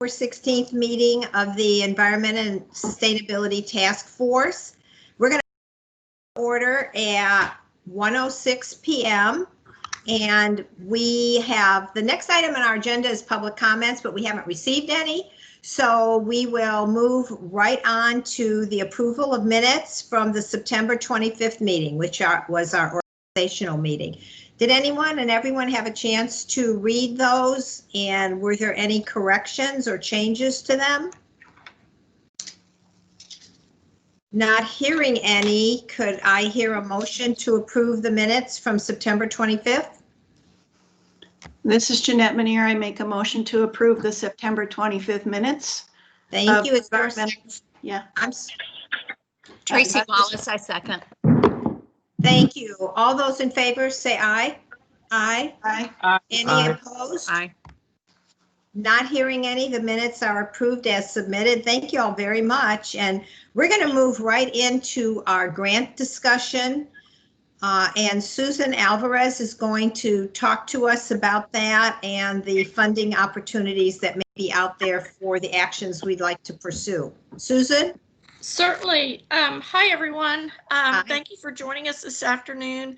16th meeting of the Environment and Sustainability Task Force. We're going to order at 1:06 p.m. and we have the next item on our agenda is public comments, but we haven't received any. So we will move right on to the approval of minutes from the September 25th meeting, which was our organizational meeting. Did anyone and everyone have a chance to read those, and were there any corrections or changes to them? Not hearing any, could I hear a motion to approve the minutes from September 25th? This is Jeanette Manier. I make a motion to approve the September 25th minutes. Thank you. Yeah. Tracy Wallace, I second. Thank you. All those in favor say aye. Aye. Aye. Any opposed? Aye. Not hearing any, the minutes are approved as submitted. Thank you all very much. And we're going to move right into our grant discussion. And Susan Alvarez is going to talk to us about that and the funding opportunities that may be out there for the actions we'd like to pursue. Susan? Certainly. Hi, everyone. Hi. Thank you for joining us this afternoon.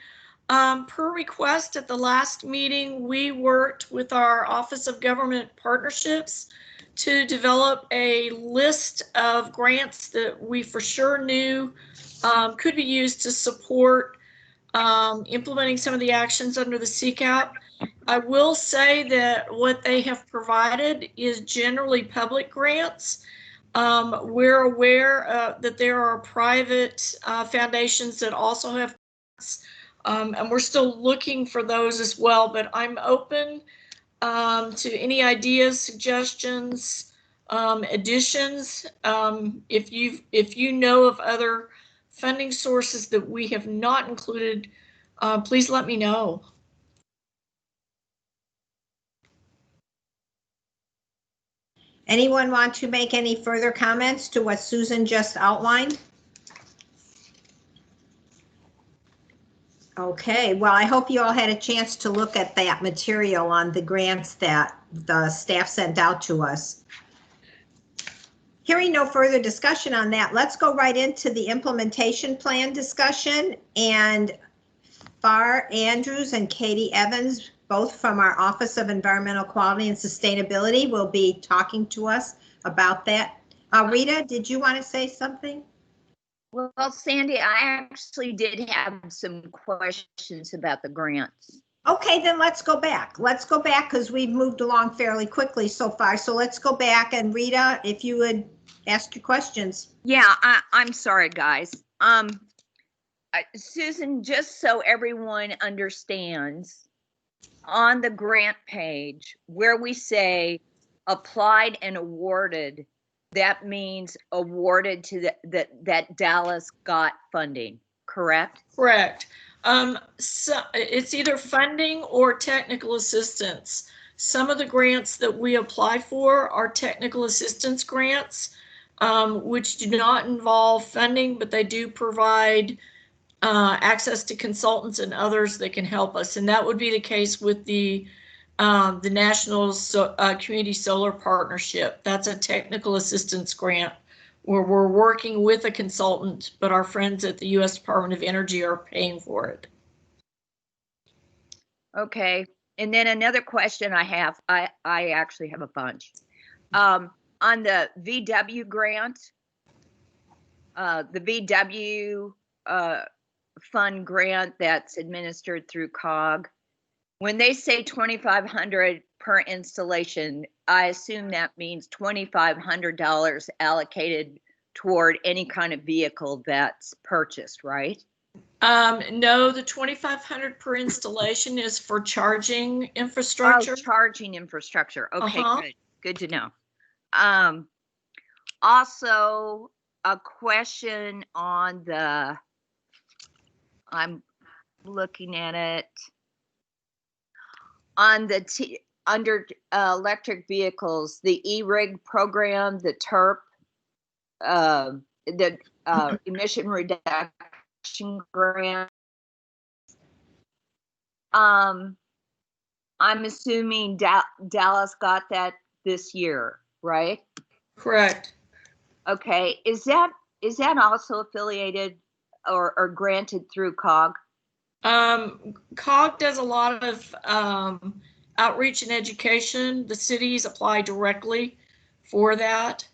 Per request at the last meeting, we worked with our Office of Government Partnerships to develop a list of grants that we for sure knew could be used to support implementing some of the actions under the CCAP. I will say that what they have provided is generally public grants. We're aware that there are private foundations that also have grants, and we're still looking for those as well, but I'm open to any ideas, suggestions, additions. If you know of other funding sources that we have not included, please let me know. Anyone want to make any further comments to what Susan just outlined? Okay, well, I hope you all had a chance to look at that material on the grants that the staff sent out to us. Hearing no further discussion on that, let's go right into the implementation plan discussion. And Farr Andrews and Katie Evans, both from our Office of Environmental Quality and Sustainability, will be talking to us about that. Rita, did you want to say something? Well, Sandy, I actually did have some questions about the grants. Okay, then let's go back. Let's go back because we've moved along fairly quickly so far. So let's go back, and Rita, if you would ask your questions. Yeah, I'm sorry, guys. Susan, just so everyone understands, on the grant page where we say applied and awarded, that means awarded to that Dallas got funding, correct? Correct. So it's either funding or technical assistance. Some of the grants that we apply for are technical assistance grants, which do not involve funding, but they do provide access to consultants and others that can help us. And that would be the case with the National Community Solar Partnership. That's a technical assistance grant where we're working with a consultant, but our friends at the U.S. Department of Energy are paying for it. Okay. And then another question I have, I actually have a bunch. On the VW grant, the VW fund grant that's administered through COG, when they say $2,500 per installation, I assume that means $2,500 allocated toward any kind of vehicle that's purchased, right? No, the $2,500 per installation is for charging infrastructure. Oh, charging infrastructure. Okay, good to know. Also, a question on the, I'm looking at it, on the under electric vehicles, the E-RIG program, the TERP, the emission reduction grant. I'm assuming Dallas got that this year. right? Correct. Okay, is that also affiliated or granted through COG? COG does a lot of outreach and education. The cities apply directly for that.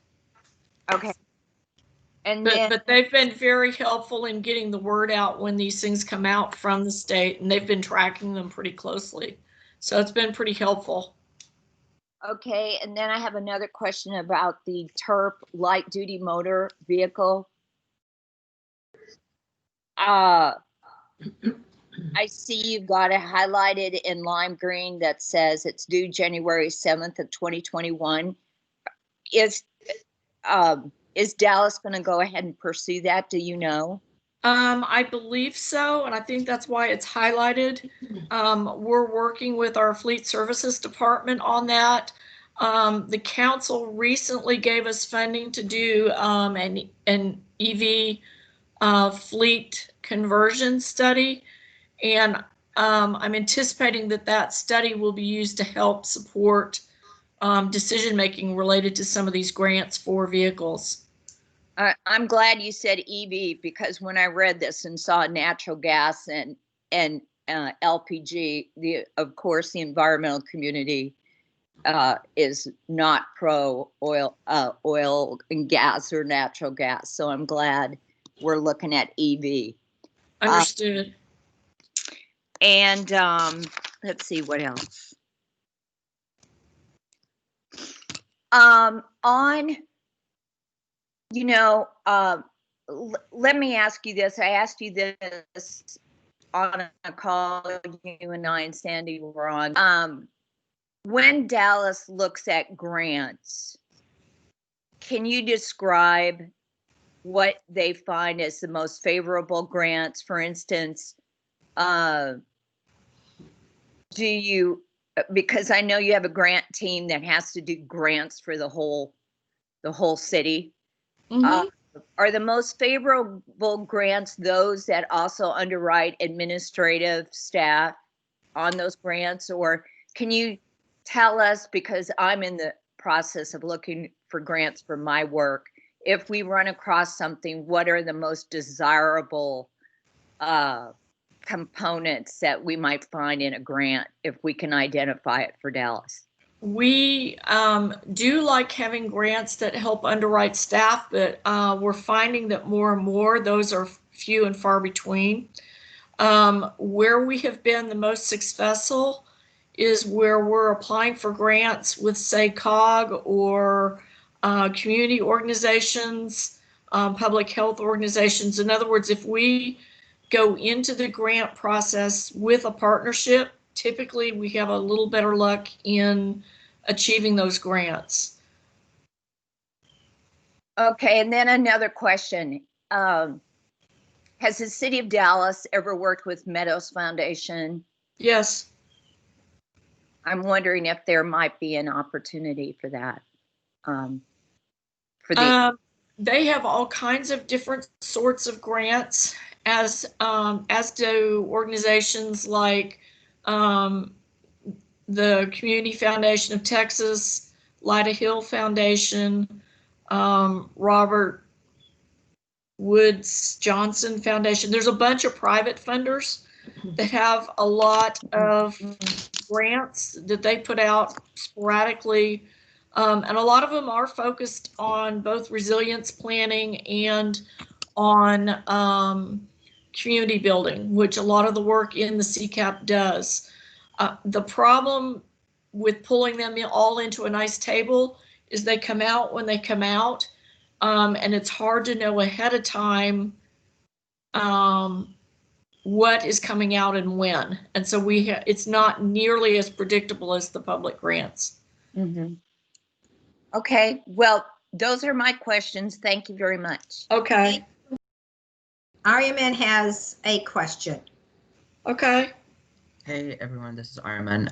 Okay. And then, But they've been very helpful in getting the word out when these things come out from the state, and they've been tracking them pretty closely. So it's been pretty helpful. okay, and then I have another question about the TERP light duty motor vehicle. I see you've got it highlighted in lime green that says it's due January 7th of 2021. Is Dallas going to go ahead and pursue that? Do you know? I believe so, and I think that's why it's highlighted. We're working with our fleet services department on that. The council recently gave us funding to do an EV fleet conversion study, and I'm anticipating that study will be used to help support decision making related to some of these grants for vehicles. I'm glad you said EV, because when I read this and saw natural gas and LPG, of course the environmental community is not pro oil and gas or natural gas. So I'm glad we're looking at EV. Understood. And let's see what else. Let me ask you this. I asked you this on a call you and I and Sandy were on. When Dallas looks at grants, can you describe what they find as the most favorable grants? For instance, because I know you have a grant team that has to do grants for the whole city. Mm-hmm. Are the most favorable grants those that also underwrite administrative staff on those grants? Or can you tell us, because I'm in the process of looking for grants for my work, if we run across something, what are the most desirable components that we might find in a grant if we can identify it for Dallas? We do like having grants that help underwrite staff, but we're finding that more and more those are few and far between. Where we have been the most successful is where we're applying for grants with, say, COG or community organizations, public health organizations. In other words, if we go into the grant process with a partnership, typically we have a little better luck in achieving those grants. Okay, and then another question. Has the city of Dallas ever worked with Meadows Foundation? Yes. I'm wondering if there might be an opportunity for that. They have all kinds of different sorts of grants, as do organizations like the Community Foundation of Texas, Lyda Hill Foundation, Robert Woods Johnson Foundation. There's a bunch of private funders that have a lot of grants that they put out sporadically. And a lot of them are focused on both resilience planning and on community building, which a lot of the work in the CCAP does. The problem with pulling them all into a nice table is they come out when they come out, and it's hard to know ahead of time what is coming out and when. And so it's not nearly as predictable as the public grants. Mm-hmm. Okay, well, those are my questions. Thank you very much. Okay. Ariaman has a question. Okay. Hey everyone, this is Arman.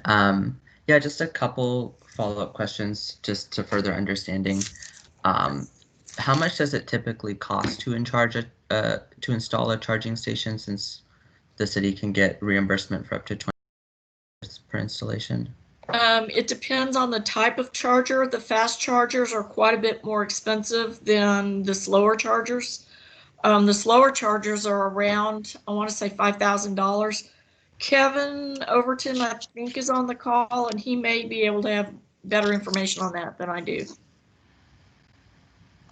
Yeah, just a couple follow-up questions just to further understanding. How much does it typically cost to install a charging station, since the city can get reimbursement for up to $20 per installation? It depends on the type of charger. The fast chargers are quite a bit more expensive than the slower chargers. The slower chargers are around, I want to say $5,000. Kevin Overton, I think, is on the call, and he may be able to have better information on that than I do.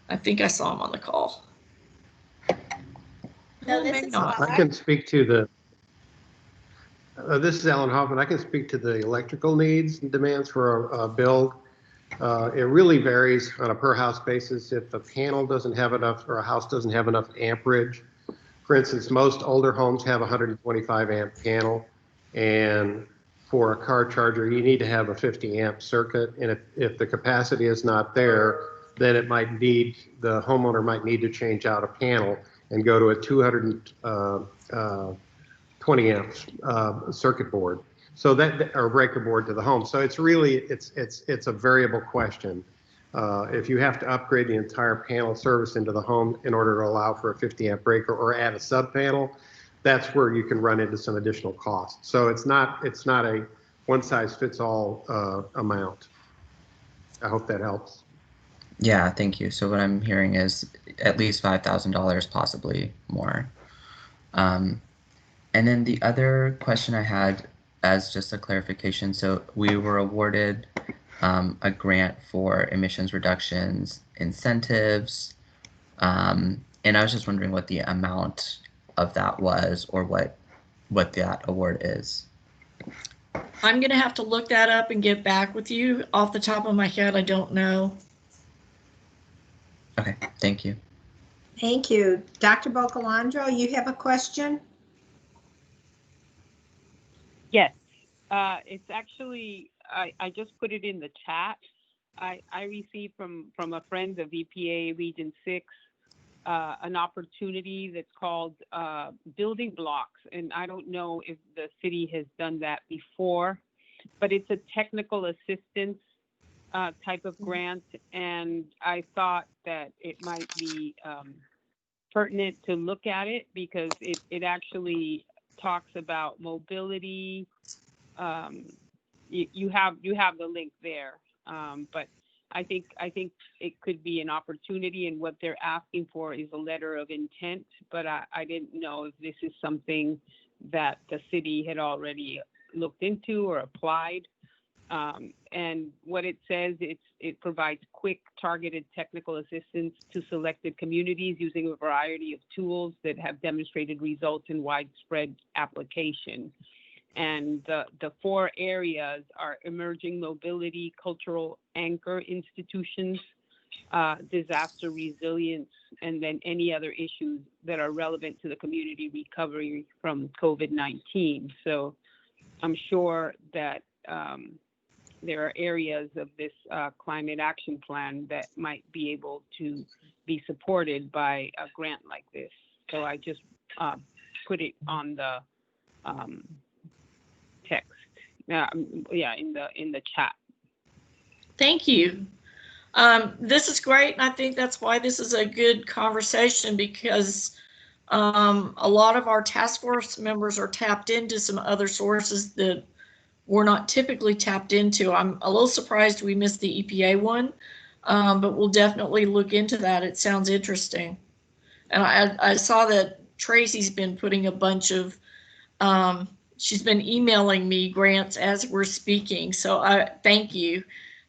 I think I saw him on the call. No, Oh, this maybe is not. Bob. I can speak to the, this is Alan Hoffman. I can speak to the electrical needs and demands for a build. It really varies on a per house basis. If a panel doesn't have enough, or a house doesn't have enough amperage, for instance, most older homes have a 125 amp panel, and for a car charger, you need to have a 50 amp circuit. And if the capacity is not there, then it might need, the homeowner might need to change out a panel and go to a 220 amps circuit board. So that, or breaker board to the home. So it's really, it's a variable question. If you have to upgrade the entire panel service into the home in order to allow for a 50 amp breaker or add a sub panel, that's where you can run into some additional costs. So it's not a one size fits all amount. I hope that helps. Yeah, thank you. So what I'm hearing is at least $5,000, possibly more. And then the other question I had, as just a clarification, so we were awarded a grant for emissions reductions incentives, and I was just wondering what the amount of that was, or what that award is. I'm going to have to look that up and get back with you. Off the top of my head, I don't know. Okay, thank you. Thank you. Dr. Bocalandro, you have a question? Yes, it's actually, I just put it in the chat. I received from a friend of EPA Region 6 an opportunity that's called Building Blocks. And I don't know if the city has done that before, but it's a technical assistance type of grant. And I thought that it might be pertinent to look at it, because it actually talks about mobility. You have the link there, but I think it could be an opportunity, and what they're asking for is a letter of intent. But I didn't know if this is something that the city had already looked into or applied. And what it says, it provides quick, targeted technical assistance to selected communities using a variety of tools that have demonstrated results in widespread application. And the 4 areas are emerging mobility, cultural anchor institutions, disaster resilience, and then any other issues that are relevant to the community recovery from COVID-19. So I'm sure that there are areas of this climate action plan that might be able to be supported by a grant like this. So I just put it on the text. Yeah, in the chat. Thank you. This is great, and I think that's why this is a good conversation, because a lot of our task force members are tapped into some other sources that we're not typically tapped into. I'm a little surprised we missed the EPA one, but we'll definitely look into that. It sounds interesting. And I saw that Tracy's been putting a bunch of, she's been emailing me grants as we're speaking. So I thank you.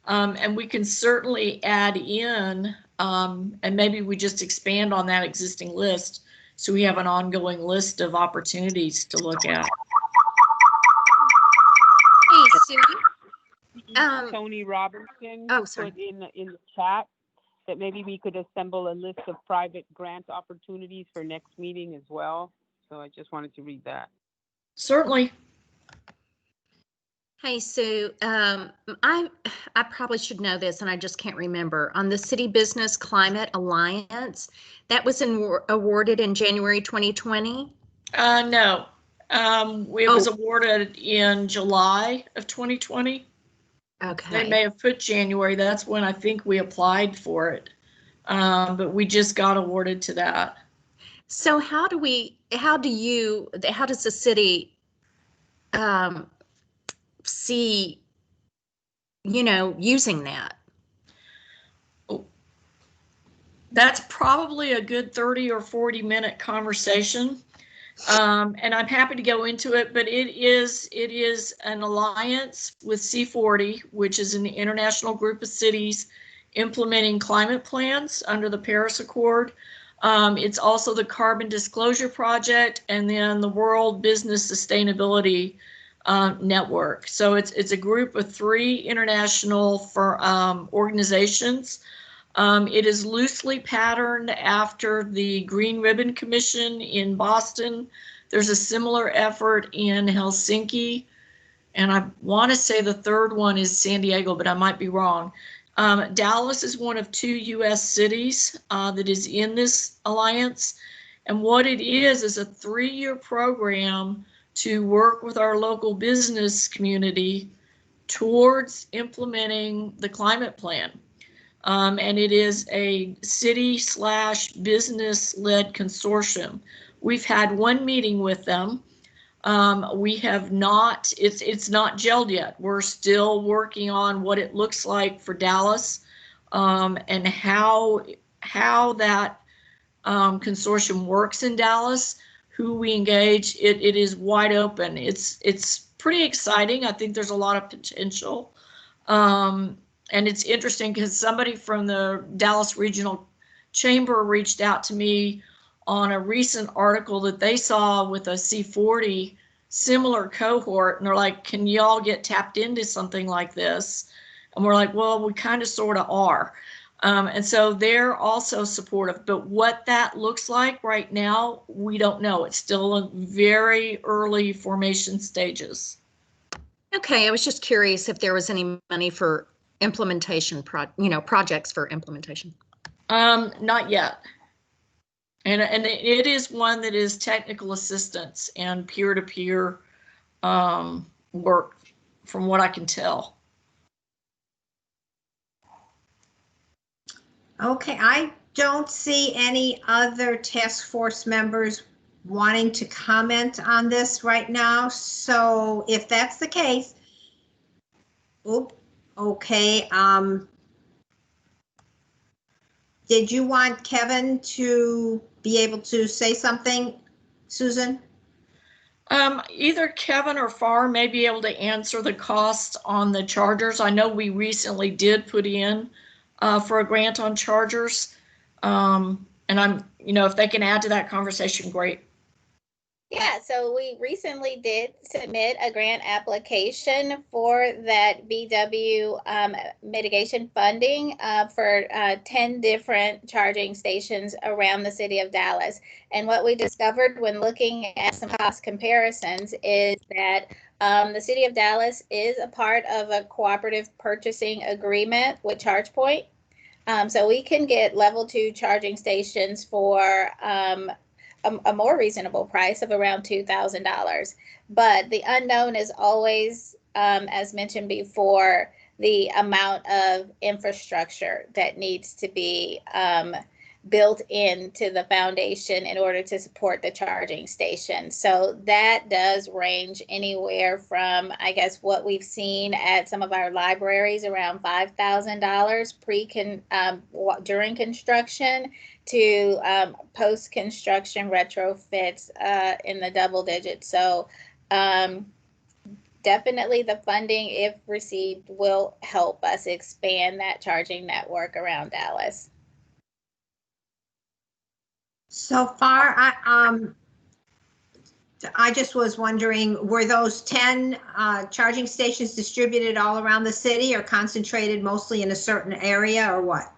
And we can certainly add in, and maybe we just expand on that existing list, so we have an ongoing list of opportunities to look at. Hey, Sue. Tony Robinson Oh, sorry. put in the chat that maybe we could assemble a list of private grant opportunities for next meeting as well. So I just wanted to read that. Certainly. Hey, Sue. I probably should know this, and I just can't remember. On the City Business Climate Alliance, that was awarded in January 2020? No. It was awarded in July of 2020. Okay. They may have put January. That's when I think we applied for it. But we just got awarded to that. So how does the city see using that? That's probably a good 30 or 40-minute conversation. And I'm happy to go into it, but it is an alliance with C40, which is an international group of cities implementing climate plans under the Paris Accord. It's also the Carbon Disclosure Project and then the World Business Sustainability Network. So it's a group of 3 international organizations. It is loosely patterned after the Green Ribbon Commission in Boston. There's a similar effort in Helsinki, and I want to say the third one is San Diego, but I might be wrong. Dallas is one of 2 U.S. cities that is in this alliance, and what it is a 3-year program to work with our local business community towards implementing the climate plan. And it is a city/business-led consortium. We've had 1 meeting with them. We have not, it's not gelled yet. We're still working on what it looks like for Dallas and how that consortium works in Dallas, who we engage. It is wide open. It's pretty exciting. I think there's a lot of potential. And it's interesting because somebody from the Dallas Regional Chamber reached out to me on a recent article that they saw with a C40 similar cohort. And they're like, can y'all get tapped into something like this? And we're like, well, we kind of sort of are. And so they're also supportive. But what that looks like right now, we don't know. It's still in very early formation stages. Okay, I was just curious if there was any money for implementation, projects for implementation. Not yet. And it is one that is technical assistance and peer-to-peer work, from what I can tell. Okay, I don't see any other task force members wanting to comment on this right now. So if that's the case, okay. Did you want Kevin to be able to say something, Susan? Either Kevin or FAR may be able to answer the costs on the chargers. I know we recently did put in for a grant on chargers. And if they can add to that conversation, great. Yeah, so we recently did submit a grant application for that VW mitigation funding for 10 different charging stations around the city of Dallas. And what we discovered when looking at some cost comparisons is that the city of Dallas is a part of a cooperative purchasing agreement with ChargePoint. So we can get level 2 charging stations for a more reasonable price of around $2,000. But the unknown is always, as mentioned before, the amount of infrastructure that needs to be built into the foundation in order to support the charging station. So that does range anywhere from, I guess, what we've seen at some of our libraries around $5,000 during construction to post-construction retrofits in the double digits. So definitely the funding, if received, will help us expand that charging network around Dallas. So far, I just was wondering, were those 10 charging stations distributed all around the city or concentrated mostly in a certain area or what?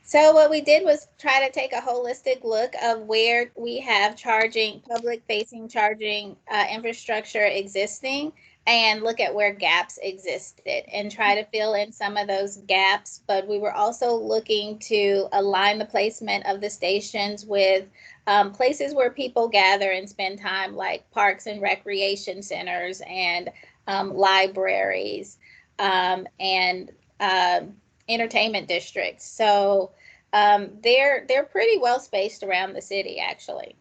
So what we did was try to take a holistic look of where we have public-facing charging infrastructure existing and look at where gaps existed and try to fill in some of those gaps. But we were also looking to align the placement of the stations with places where people gather and spend time, like parks and recreation centers and libraries and entertainment districts. So they're pretty well spaced around the city, actually.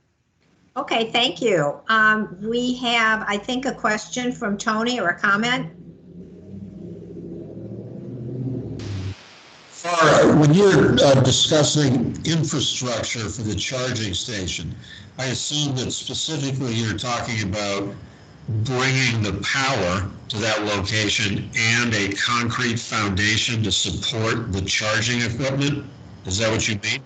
Okay, thank you. We have, I think, a question from Tony or a comment. When you're discussing infrastructure for the charging station, I assume that specifically you're talking about bringing the power to that location and a concrete foundation to support the charging equipment? Is that what you mean?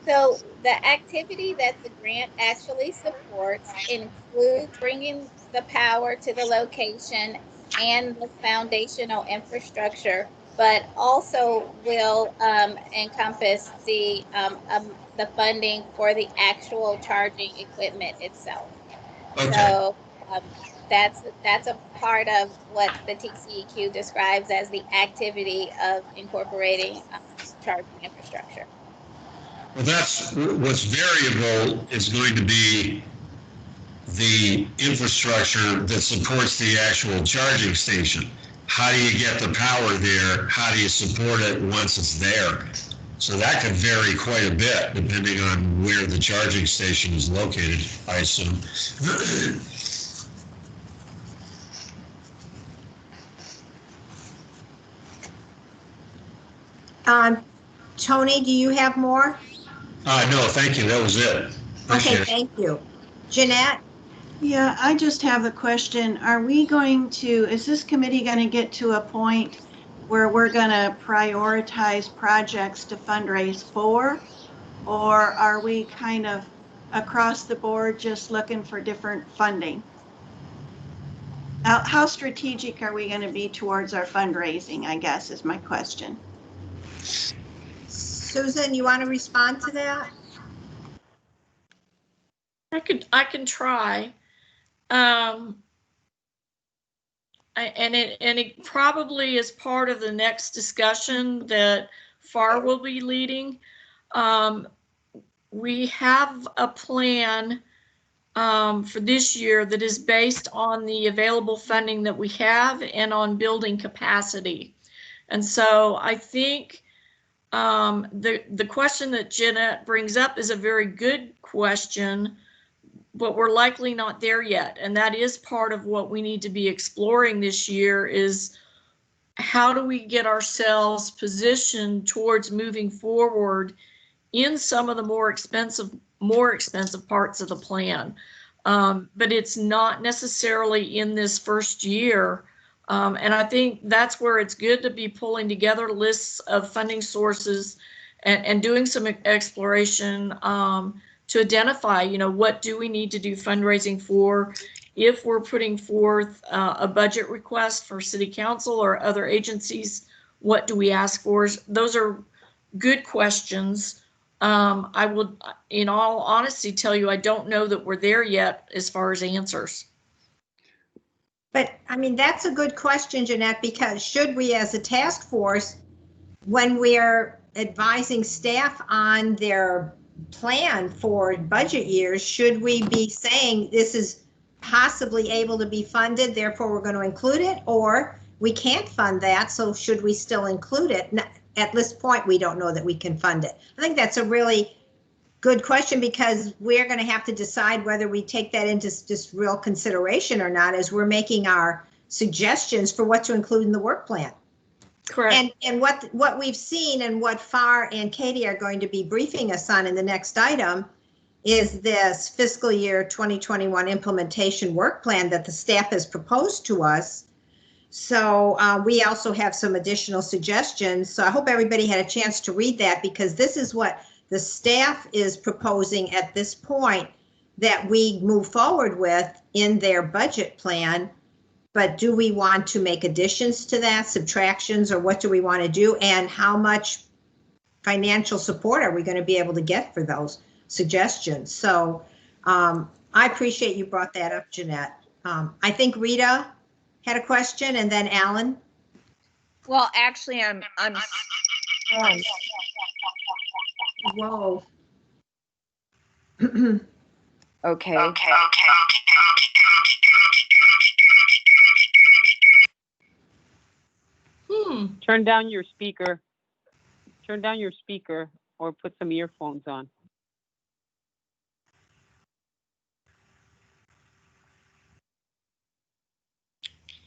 So the activity that the grant actually supports includes bringing the power to the location and the foundational infrastructure, but also will encompass the funding for the actual charging equipment itself. Okay. So that's a part of what the TCEQ describes as the activity of incorporating charging infrastructure. Well, that's what's variable is going to be the infrastructure that supports the actual charging station. How do you get the power there? How do you support it once it's there? So that could vary quite a bit depending on where the charging station is located, I assume. Tony, do you have more? No, thank you. That was it. Appreciate Okay, it. thank you. Jeanette? Yeah, I just have a question. Is this committee going to get to a point where we're going to prioritize projects to fundraise for? Or are we kind of across the board just looking for different funding? How strategic are we going to be towards our fundraising, I guess, is my question. Susan, you want to respond to that? I can try. It probably is part of the next discussion that FAR will be leading. We have a plan for this year that is based on the available funding that we have and on building capacity. And so I think the question that Jeanette brings up is a very good question, but we're likely not there yet. And that is part of what we need to be exploring this year is how do we get ourselves positioned towards moving forward in some of the more expensive parts of the plan. But it's not necessarily in this first year. And I think that's where it's good to be pulling together lists of funding sources and doing some exploration to identify, what do we need to do fundraising for if we're putting forth a budget request for city council or other agencies, what do we ask for? Those are good questions. I would, in all honesty, tell you, I don't know that we're there yet as far as answers. But I mean, that's a good question, Jeanette, because should we as a task force, when we're advising staff on their plan for budget years, should we be saying this is possibly able to be funded, therefore we're going to include it, or we can't fund that, so should we still include it? At this point, we don't know that we can fund it. I think that's a really good question because we're going to have to decide whether we take that into just real consideration or not as we're making our suggestions for what to include in the work plan. Correct. And what we've seen and what FAR and Katie are going to be briefing us on in the next item is this fiscal year 2021 implementation work plan that the staff has proposed to us. So we also have some additional suggestions. So I hope everybody had a chance to read that because this is what the staff is proposing at this point that we move forward with in their budget plan. But do we want to make additions to that, subtractions, or what do we want to do? And how much financial support are we going to be able to get for those suggestions? So I appreciate you brought that up, Jeanette. I think Rita had a question and then Alan. Well, actually, I'm Whoa. okay. Turn down your speaker. Turn down your speaker or put some earphones on.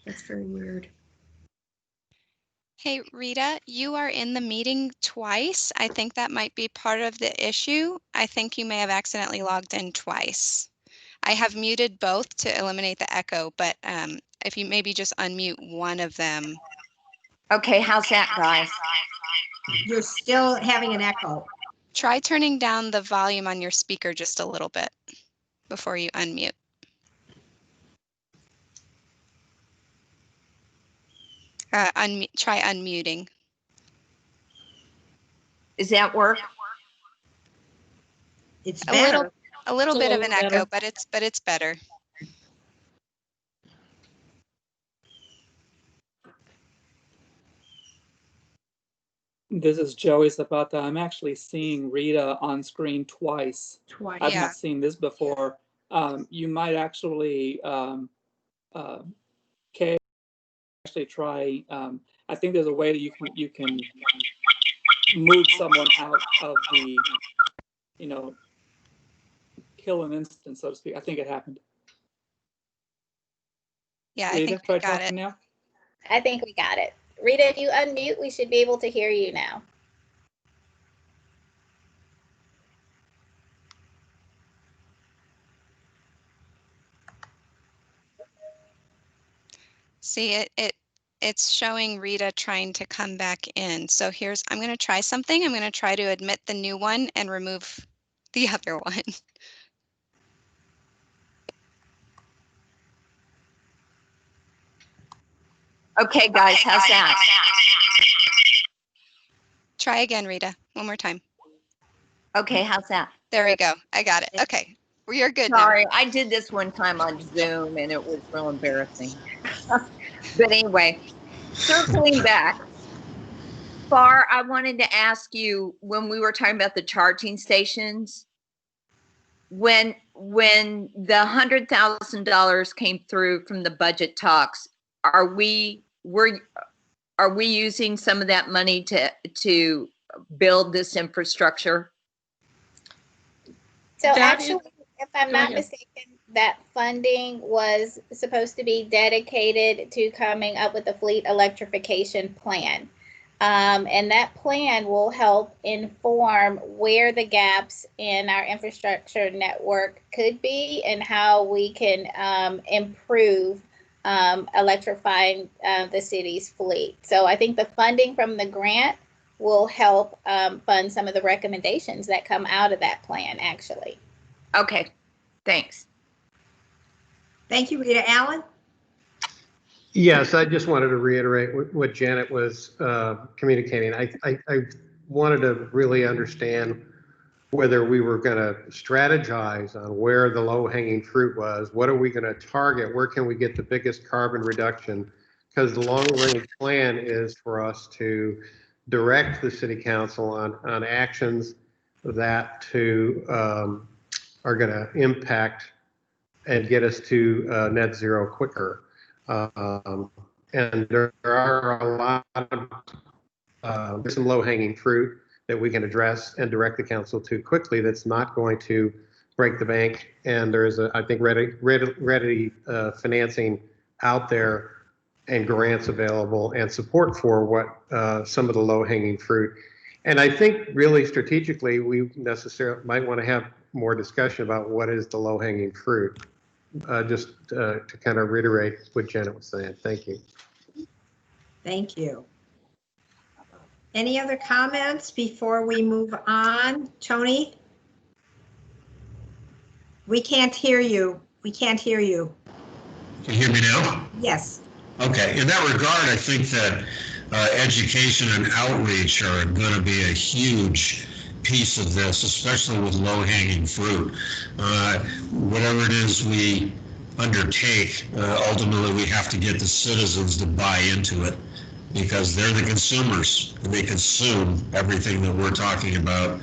That's very weird. Hey, Rita, you are in the meeting twice. I think that might be part of the issue. I think you may have accidentally logged in twice. I have muted both to eliminate the echo, but if you maybe just unmute one of them. Okay, how's that, guys? You're still having an echo. Try turning down the volume on your speaker just a little bit before you unmute. Try unmuting. Does that work? It's A better. little It's a bit of little an echo, better. but it's better. This is Joey Zapata. I'm actually seeing Rita on screen twice. I've Yeah. not seen this before. You might actually, Kay, actually try. I think there's a way that you can move someone out of the, kill an instance, so to speak. I think it happened. Yeah, Rita, I think try we got talking it. now. I think we got it. Rita, if you unmute, we should be able to hear you now. See, it's showing Rita trying to come back in. So I'm going to try something. I'm going to try to admit the new one and remove the other one. Okay, guys, how's that? Try again, Rita, one more time. Okay, how's that? There we go. I got it. Okay, you're good now. Sorry, I did this one time on Zoom and it was real embarrassing. But anyway, circling back, Bar, I wanted to ask you, when we were talking about the charging stations, when the $100,000 came through from the budget talks, are we using some of that money to build this infrastructure? So actually, if I'm not mistaken, that funding was supposed to be dedicated to coming up with a fleet electrification plan. And that plan will help inform where the gaps in our infrastructure network could be and how we can improve electrifying the city's fleet. So I think the funding from the grant will help fund some of the recommendations that come out of that plan, actually. Okay, thanks. Thank you, Rita. Alan? Yes, I just wanted to reiterate what Janet was communicating. I wanted to really understand whether we were going to strategize on where the low-hanging fruit was. What are we going to target? Where can we get the biggest carbon reduction? Because the long-range plan is for us to direct the city council on actions that are going to impact and get us to net zero quicker. And there are a lot of there's some low-hanging fruit that we can address and direct the council to quickly that's not going to break the bank. And there is, I think, ready financing out there and grants available and support for what some of the low-hanging fruit. And I think really strategically, we necessarily might want to have more discussion about what is the low-hanging fruit. Just to kind of reiterate what Janet was saying. Thank you. Thank you. Any other comments before we move on? Tony? We can't hear you. We can't hear you. Can you hear me now? Yes. Okay, in that regard, I think that education and outreach are going to be a huge piece of this, especially with low-hanging fruit. Whatever it is we undertake, ultimately we have to get the citizens to buy into it because they're the consumers and they consume everything that we're talking about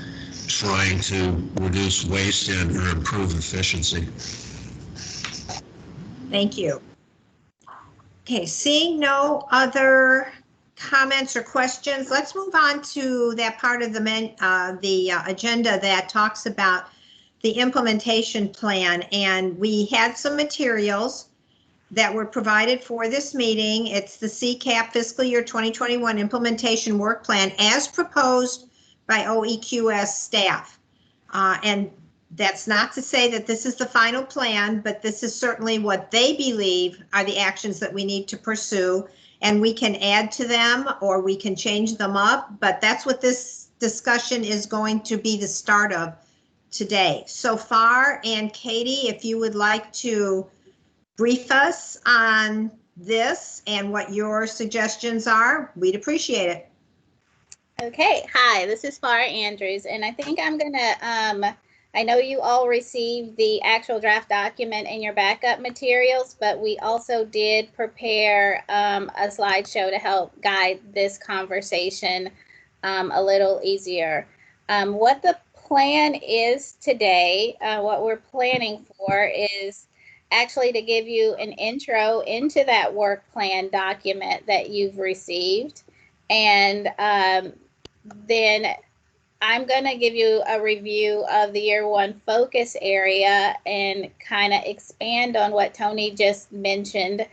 trying to reduce waste and or improve efficiency. Thank you. Okay, seeing no other comments or questions, let's move on to that part of the agenda that talks about the implementation plan. And we had some materials that were provided for this meeting. It's the CCAP Fiscal Year 2021 Implementation Work Plan as proposed by OEQS staff. And that's not to say that this is the final plan, but this is certainly what they believe are the actions that we need to pursue. And we can add to them or we can change them up, but that's what this discussion is going to be the start of today. So far, and Katie, if you would like to brief us on this and what your suggestions are, we'd appreciate it. Okay, hi, this is Farah Andrews, and I think I'm gonna, I know you all received the actual draft document in your backup materials, but we also did prepare a slideshow to help guide this conversation a little easier. What the plan is today, what we're planning for is actually to give you an intro into that work plan document that you've received. And then I'm going to give you a review of the year one focus area and kind of expand on what Tony just mentioned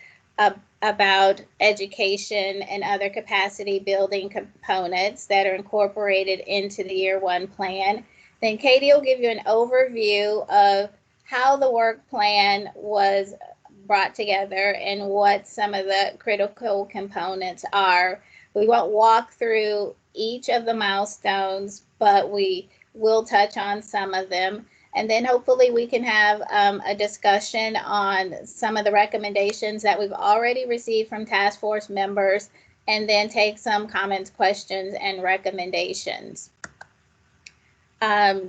about education and other capacity building components that are incorporated into the year one plan. Then Katie will give you an overview of how the work plan was brought together and what some of the critical components are. We won't walk through each of the milestones, but we will touch on some of them. And then hopefully we can have a discussion on some of the recommendations that we've already received from task force members, and then take some comments, questions, and recommendations.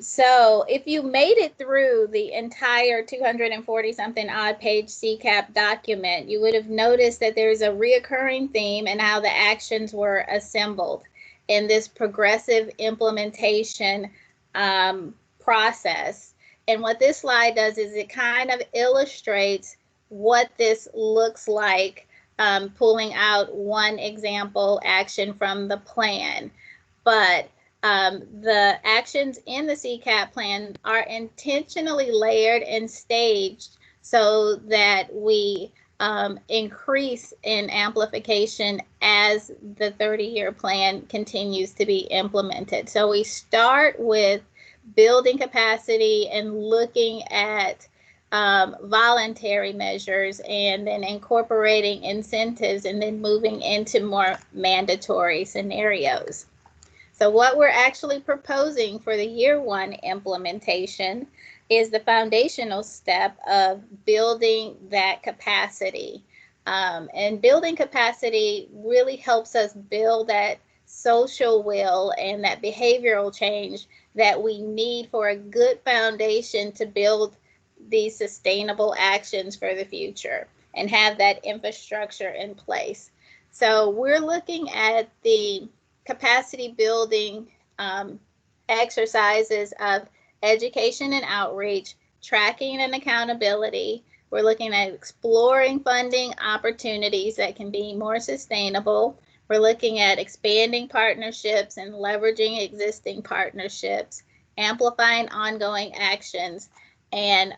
So if you made it through the entire 240 something odd page CCAP document, you would have noticed that there's a reoccurring theme in how the actions were assembled in this progressive implementation process. And what this slide does is it kind of illustrates what this looks like, pulling out one example action from the plan. But the actions in the CCAP plan are intentionally layered and staged so that we increase in amplification as the 30-year plan continues to be implemented. So we start with building capacity and looking at voluntary measures, and then incorporating incentives, and then moving into more mandatory scenarios. So what we're actually proposing for the year one implementation is the foundational step of building that capacity. And building capacity really helps us build that social will and that behavioral change that we need for a good foundation to build these sustainable actions for the future and have that infrastructure in place. So we're looking at the capacity building exercises of education and outreach, tracking and accountability. We're looking at exploring funding opportunities that can be more sustainable. We're looking at expanding partnerships and leveraging existing partnerships, amplifying ongoing actions, and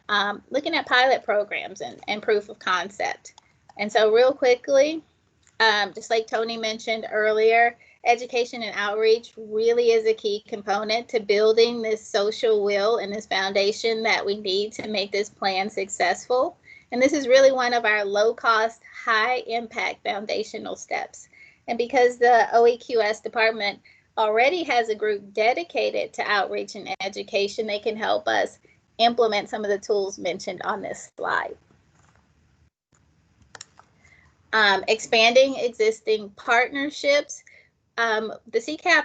looking at pilot programs and proof of concept. And so real quickly, just like Tony mentioned earlier, education and outreach really is a key component to building this social will and this foundation that we need to make this plan successful. And this is really one of our low-cost, high-impact foundational steps. And because the OEQS department already has a group dedicated to outreach and education, they can help us implement some of the tools mentioned on this slide. Expanding existing partnerships. The CCAP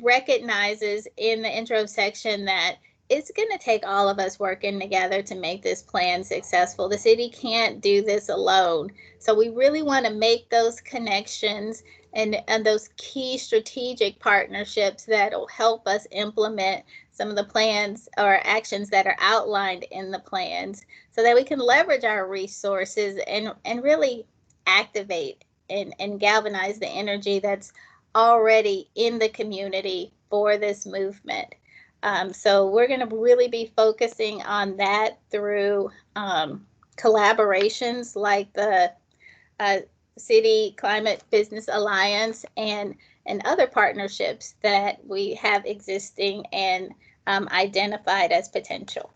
recognizes in the intro section that it's going to take all of us working together to make this plan successful. The city can't do this alone. So we really want to make those connections and those key strategic partnerships that will help us implement some of the plans or actions that are outlined in the plans so that we can leverage our resources and really activate and galvanize the energy that's already in the community for this movement. So we're going to really be focusing on that through collaborations like the City Climate Business Alliance and other partnerships that we have existing and identified as potential.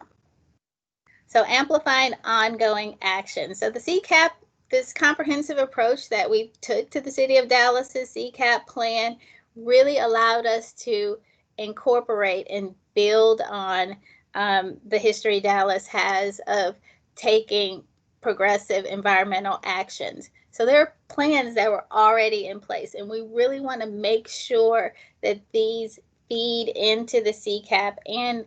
So amplifying ongoing action. So the CCAP, this comprehensive approach that we took to the City of Dallas's CCAP plan really allowed us to incorporate and build on the history Dallas has of taking progressive environmental actions. So there are plans that were already in place, and we really want to make sure that these feed into the CCAP and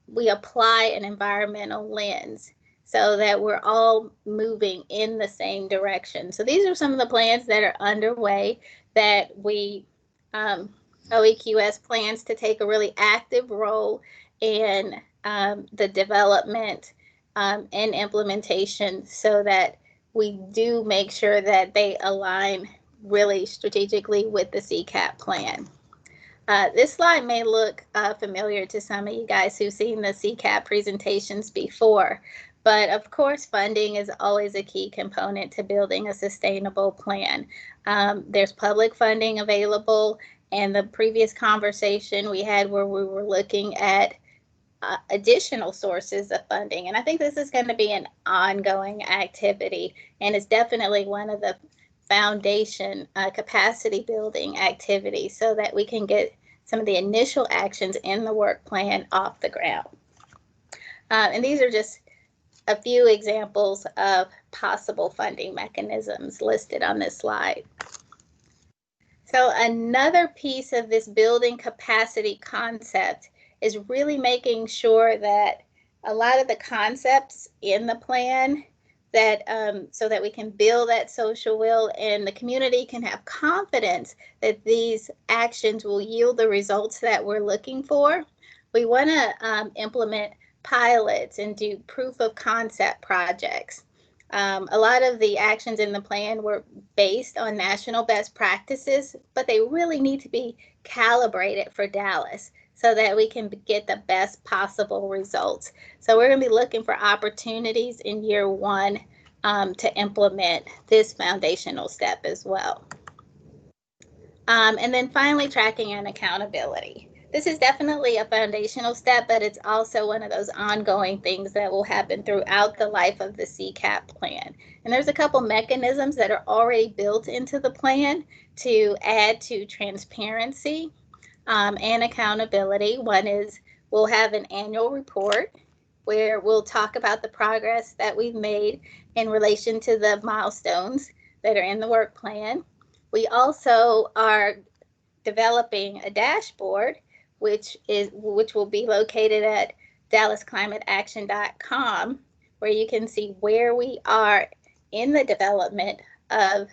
we apply an environmental lens so that we're all moving in the same direction. So these are some of the plans that are underway that we, OEQS plans to take a really active role in the development and implementation so that we do make sure that they align really strategically with the CCAP plan. This slide may look familiar to some of you guys who've seen the CCAP presentations before, but of course, funding is always a key component to building a sustainable plan. There's public funding available, and the previous conversation we had where we were looking at additional sources of funding. And I think this is going to be an ongoing activity, and it's definitely one of the foundation capacity building activities so that we can get some of the initial actions in the work plan off the ground. And these are just a few examples of possible funding mechanisms listed on this slide. So another piece of this building capacity concept is really making sure that a lot of the concepts in the plan that so that we can build that social will and the community can have confidence that these actions will yield the results that we're looking for. We want to implement pilots and do proof of concept projects. A lot of the actions in the plan were based on national best practices, but they really need to be calibrated for Dallas so that we can get the best possible results. So we're going to be looking for opportunities in year one to implement this foundational step as well. And then finally, tracking and accountability. This is definitely a foundational step, but it's also one of those ongoing things that will happen throughout the life of the CCAP plan. And there's a couple mechanisms that are already built into the plan to add to transparency and accountability. One is we'll have an annual report where we'll talk about the progress that we've made in relation to the milestones that are in the work plan. We also are developing a dashboard which will be located at dallasclimateaction.com, where you can see where we are in the development of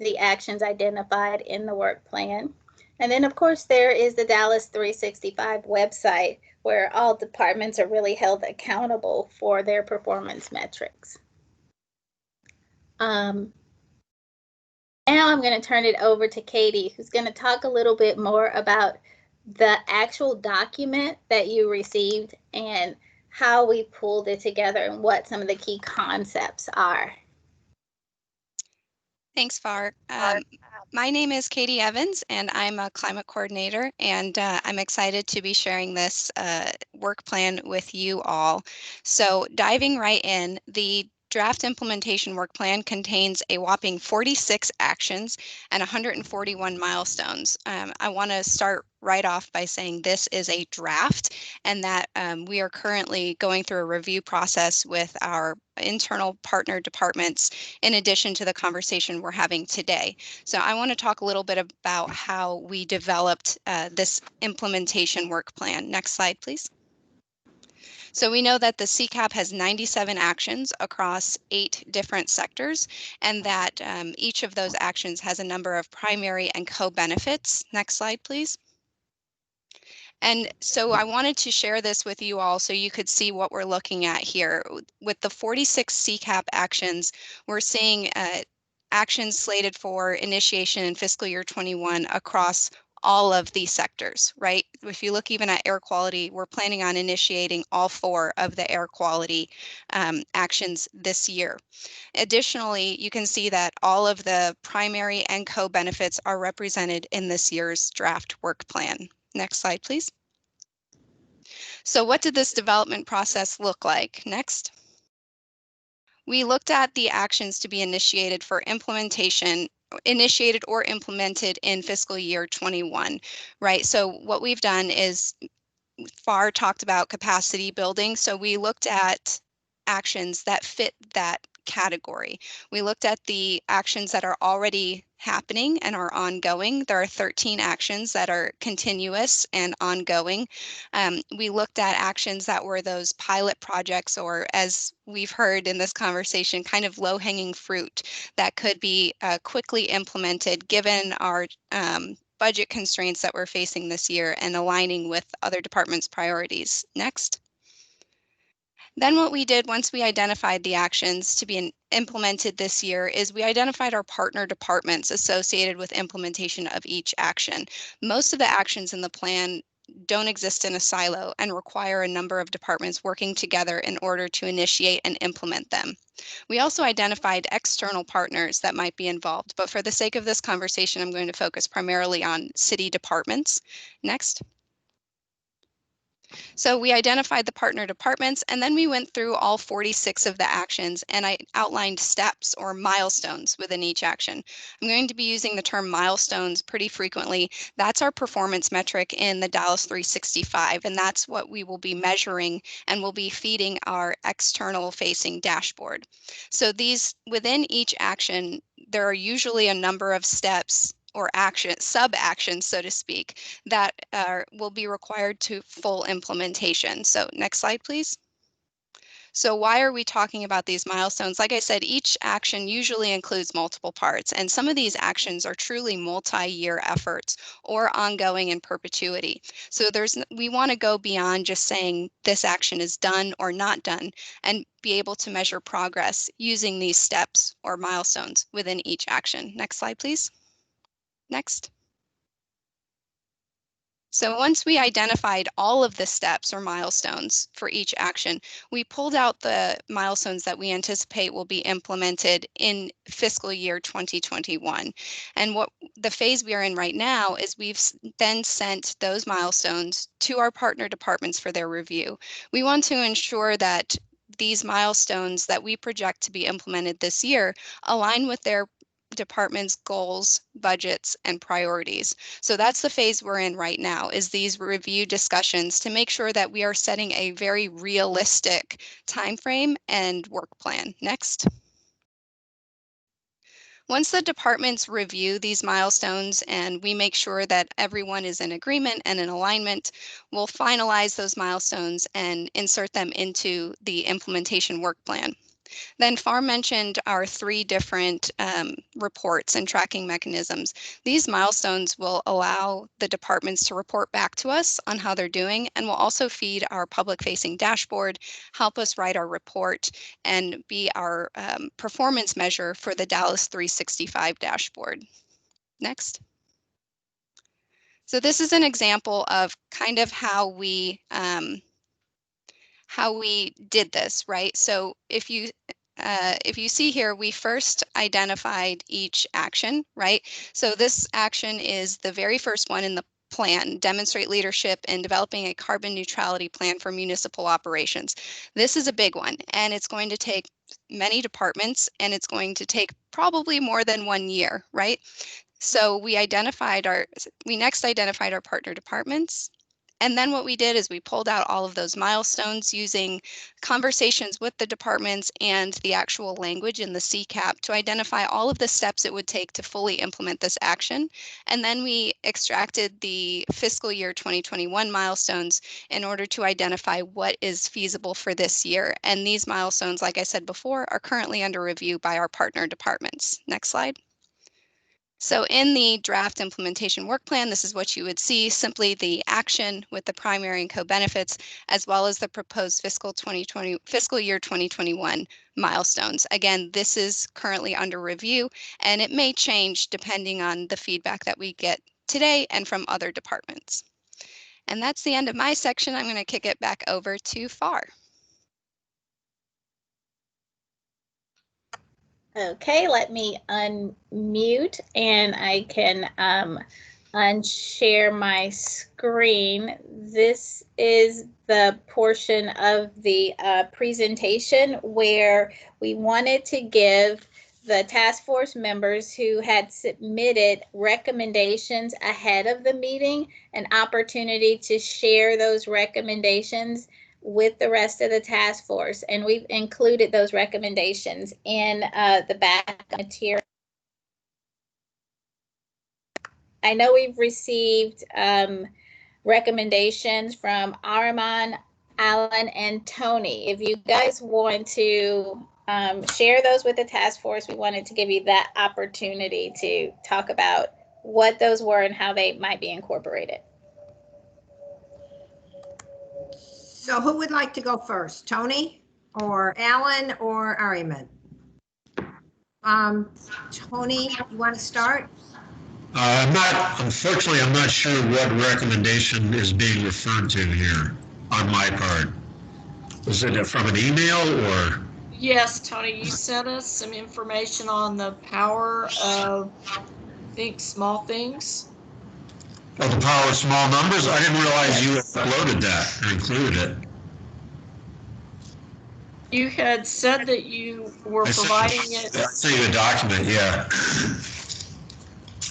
the actions identified in the work plan. And then, of course, there is the Dallas 365 website, where all departments are really held accountable for their performance metrics. Now I'm going to turn it over to Katie, who's going to talk a little bit more about the actual document that you received and how we pulled it together and what some of the key concepts are. Thanks, FAR. My name is Katie Evans, and I'm a climate coordinator, and I'm excited to be sharing this work plan with you all. So diving right in, the draft implementation work plan contains a whopping 46 actions and 141 milestones. I want to start right off by saying this is a draft and that we are currently going through a review process with our internal partner departments in addition to the conversation we're having today. So I want to talk a little bit about how we developed this implementation work plan. Next slide, please. So we know that the CCAP has 97 actions across 8 different sectors, and that each of those actions has a number of primary and co-benefits. Next slide, please. And so I wanted to share this with you all so you could see what we're looking at here. With the 46 CCAP actions, we're seeing actions slated for initiation in fiscal year 21 across all of these sectors, right? If you look even at air quality, we're planning on initiating all 4 of the air quality actions this year. Additionally, you can see that all of the primary and co-benefits are represented in this year's draft work plan. Next slide, please. So what did this development process look like? Next. We looked at the actions to be initiated for implementation, initiated or implemented in fiscal year 21, right? So what we've done is FAR talked about capacity building. So we looked at actions that fit that category. We looked at the actions that are already happening and are ongoing. There are 13 actions that are continuous and ongoing. We looked at actions that were those pilot projects, or as we've heard in this conversation, kind of low-hanging fruit that could be quickly implemented given our budget constraints that we're facing this year and aligning with other departments' priorities. Next. Then what we did once we identified the actions to be implemented this year is we identified our partner departments associated with implementation of each action. Most of the actions in the plan don't exist in a silo and require a number of departments working together in order to initiate and implement them. We also identified external partners that might be involved, but for the sake of this conversation, I'm going to focus primarily on city departments. Next. So we identified the partner departments, and then we went through all 46 of the actions, and I outlined steps or milestones within each action. I'm going to be using the term milestones pretty frequently. That's our performance metric in the Dallas 365, and that's what we will be measuring and will be feeding our external facing dashboard. So these, within each action, there are usually a number of steps or action, sub-actions, so to speak, that will be required to full implementation. So next slide, please. So why are we talking about these milestones? Like I said, each action usually includes multiple parts, and some of these actions are truly multi-year efforts or ongoing in perpetuity. So we want to go beyond just saying this action is done or not done and be able to measure progress using these steps or milestones within each action. Next slide, please. Next. So once we identified all of the steps or milestones for each action, we pulled out the milestones that we anticipate will be implemented in fiscal year 2021. And what the phase we are in right now is we've then sent those milestones to our partner departments for their review. We want to ensure that these milestones that we project to be implemented this year align with their department's goals, budgets, and priorities. So that's the phase we're in right now, is these review discussions to make sure that we are setting a very realistic timeframe and work plan. Next. Once the departments review these milestones and we make sure that everyone is in agreement and in alignment, we'll finalize those milestones and insert them into the implementation work plan. Then FAR mentioned our 3 different reports and tracking mechanisms. These milestones will allow the departments to report back to us on how they're doing, and will also feed our public-facing dashboard, help us write our report, and be our performance measure for the Dallas 365 dashboard. Next. So this is an example of kind of how we did this, right? So if you see here, we first identified each action, right? So this action is the very first one in the plan, demonstrate leadership in developing a carbon neutrality plan for municipal operations. This is a big one, and it's going to take many departments, and it's going to take probably more than 1 year, right? So we next identified our partner departments. And then what we did is we pulled out all of those milestones using conversations with the departments and the actual language in the CCAP to identify all of the steps it would take to fully implement this action. And then we extracted the fiscal year 2021 milestones in order to identify what is feasible for this year. And these milestones, like I said before, are currently under review by our partner departments. Next slide. So in the draft implementation work plan, this is what you would see, simply the action with the primary and co-benefits, as well as the proposed fiscal year 2021 milestones. Again, this is currently under review, and it may change depending on the feedback that we get today and from other departments. And that's the end of my section. I'm going to kick it back over to FAR. Okay, let me unmute and I can unshare my screen. This is the portion of the presentation where we wanted to give the task force members who had submitted recommendations ahead of the meeting an opportunity to share those recommendations with the rest of the task force. And we've included those recommendations in the back material. I know we've received recommendations from Araman, Alan, and Tony. If you guys want to share those with the task force, we wanted to give you that opportunity to talk about what those were and how they might be incorporated. So who would like to go first? Tony or Alan or Ariman? Tony, you want to start? Unfortunately, I'm not sure what recommendation is being referred to here on my part. Is it from an email or? Yes, Tony, you sent us some information on the power of think small things. Oh, the power of small numbers? I didn't realize you uploaded that or included it. You had said that you were providing it. I sent you a document, yeah.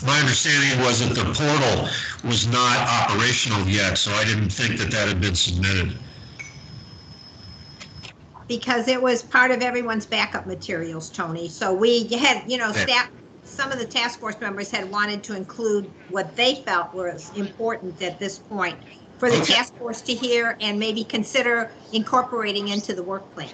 My understanding was that the portal was not operational yet, so I didn't think that that had been submitted. Because it was part of everyone's backup materials, Tony. So we had, staff, some of the task force members had wanted to include what they felt was important at this point for the task force to hear and maybe consider incorporating into the work plan.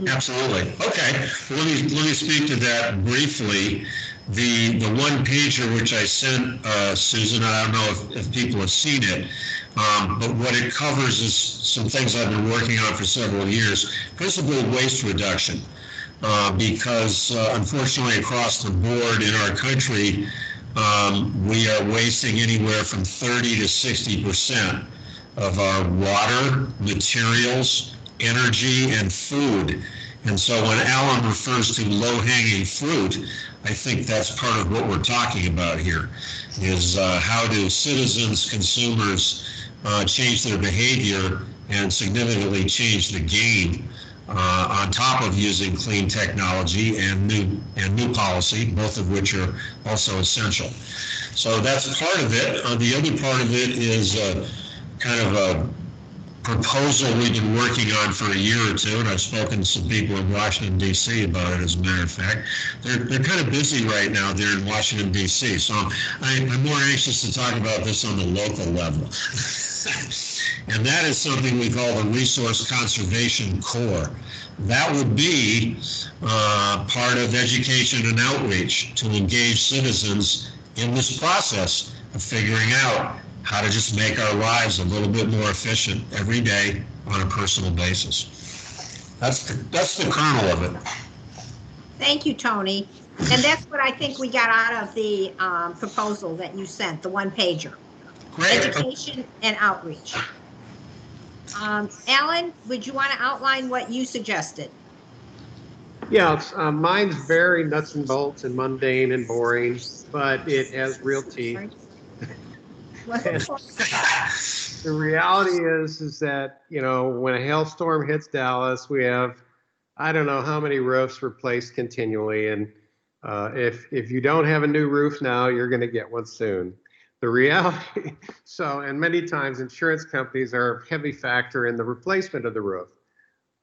Absolutely. Okay. Well, let me speak to that briefly. The one pager which I sent Susan, I don't know if people have seen it, but what it covers is some things I've been working on for several years, principally waste reduction, because unfortunately across the board in our country, we are wasting anywhere from 30 to 60% of our water, materials, energy, and food. And so when Alan refers to low-hanging fruit, I think that's part of what we're talking about here, is how do citizens, consumers change their behavior and significantly change the game on top of using clean technology and new policy, both of which are also essential. So that's part of it. The other part of it is kind of a proposal we've been working on for a year or two, and I've spoken to some people in Washington, D.C. about it, as a matter of fact. They're kind of busy right now there in Washington, D.C., so I'm more anxious to talk about this on the local level. And that is something we call the Resource Conservation Corps. That would be part of education and outreach to engage citizens in this process of figuring out how to just make our lives a little bit more efficient every day on a personal basis. That's the kernel of it. Thank you, Tony. And that's what I think we got out of the proposal that you sent, the one pager. Great. Education and outreach. Alan, would you want to outline what you suggested? Yeah, mine's very nuts and bolts and mundane and boring, but it has real teeth. The reality is that, when a hailstorm hits Dallas, we have, I don't know how many roofs replaced continually. And if you don't have a new roof now, you're going to get one soon. The reality, and many times insurance companies are a heavy factor in the replacement of the roof.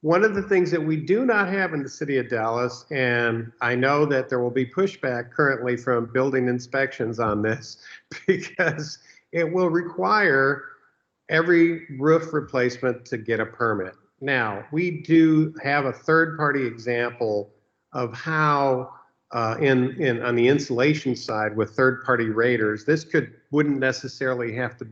One of the things that we do not have in the city of Dallas, and I know that there will be pushback currently from building inspections on this, because it will require every roof replacement to get a permit. Now, we do have a third-party example of how on the insulation side with third-party raters, this wouldn't necessarily have to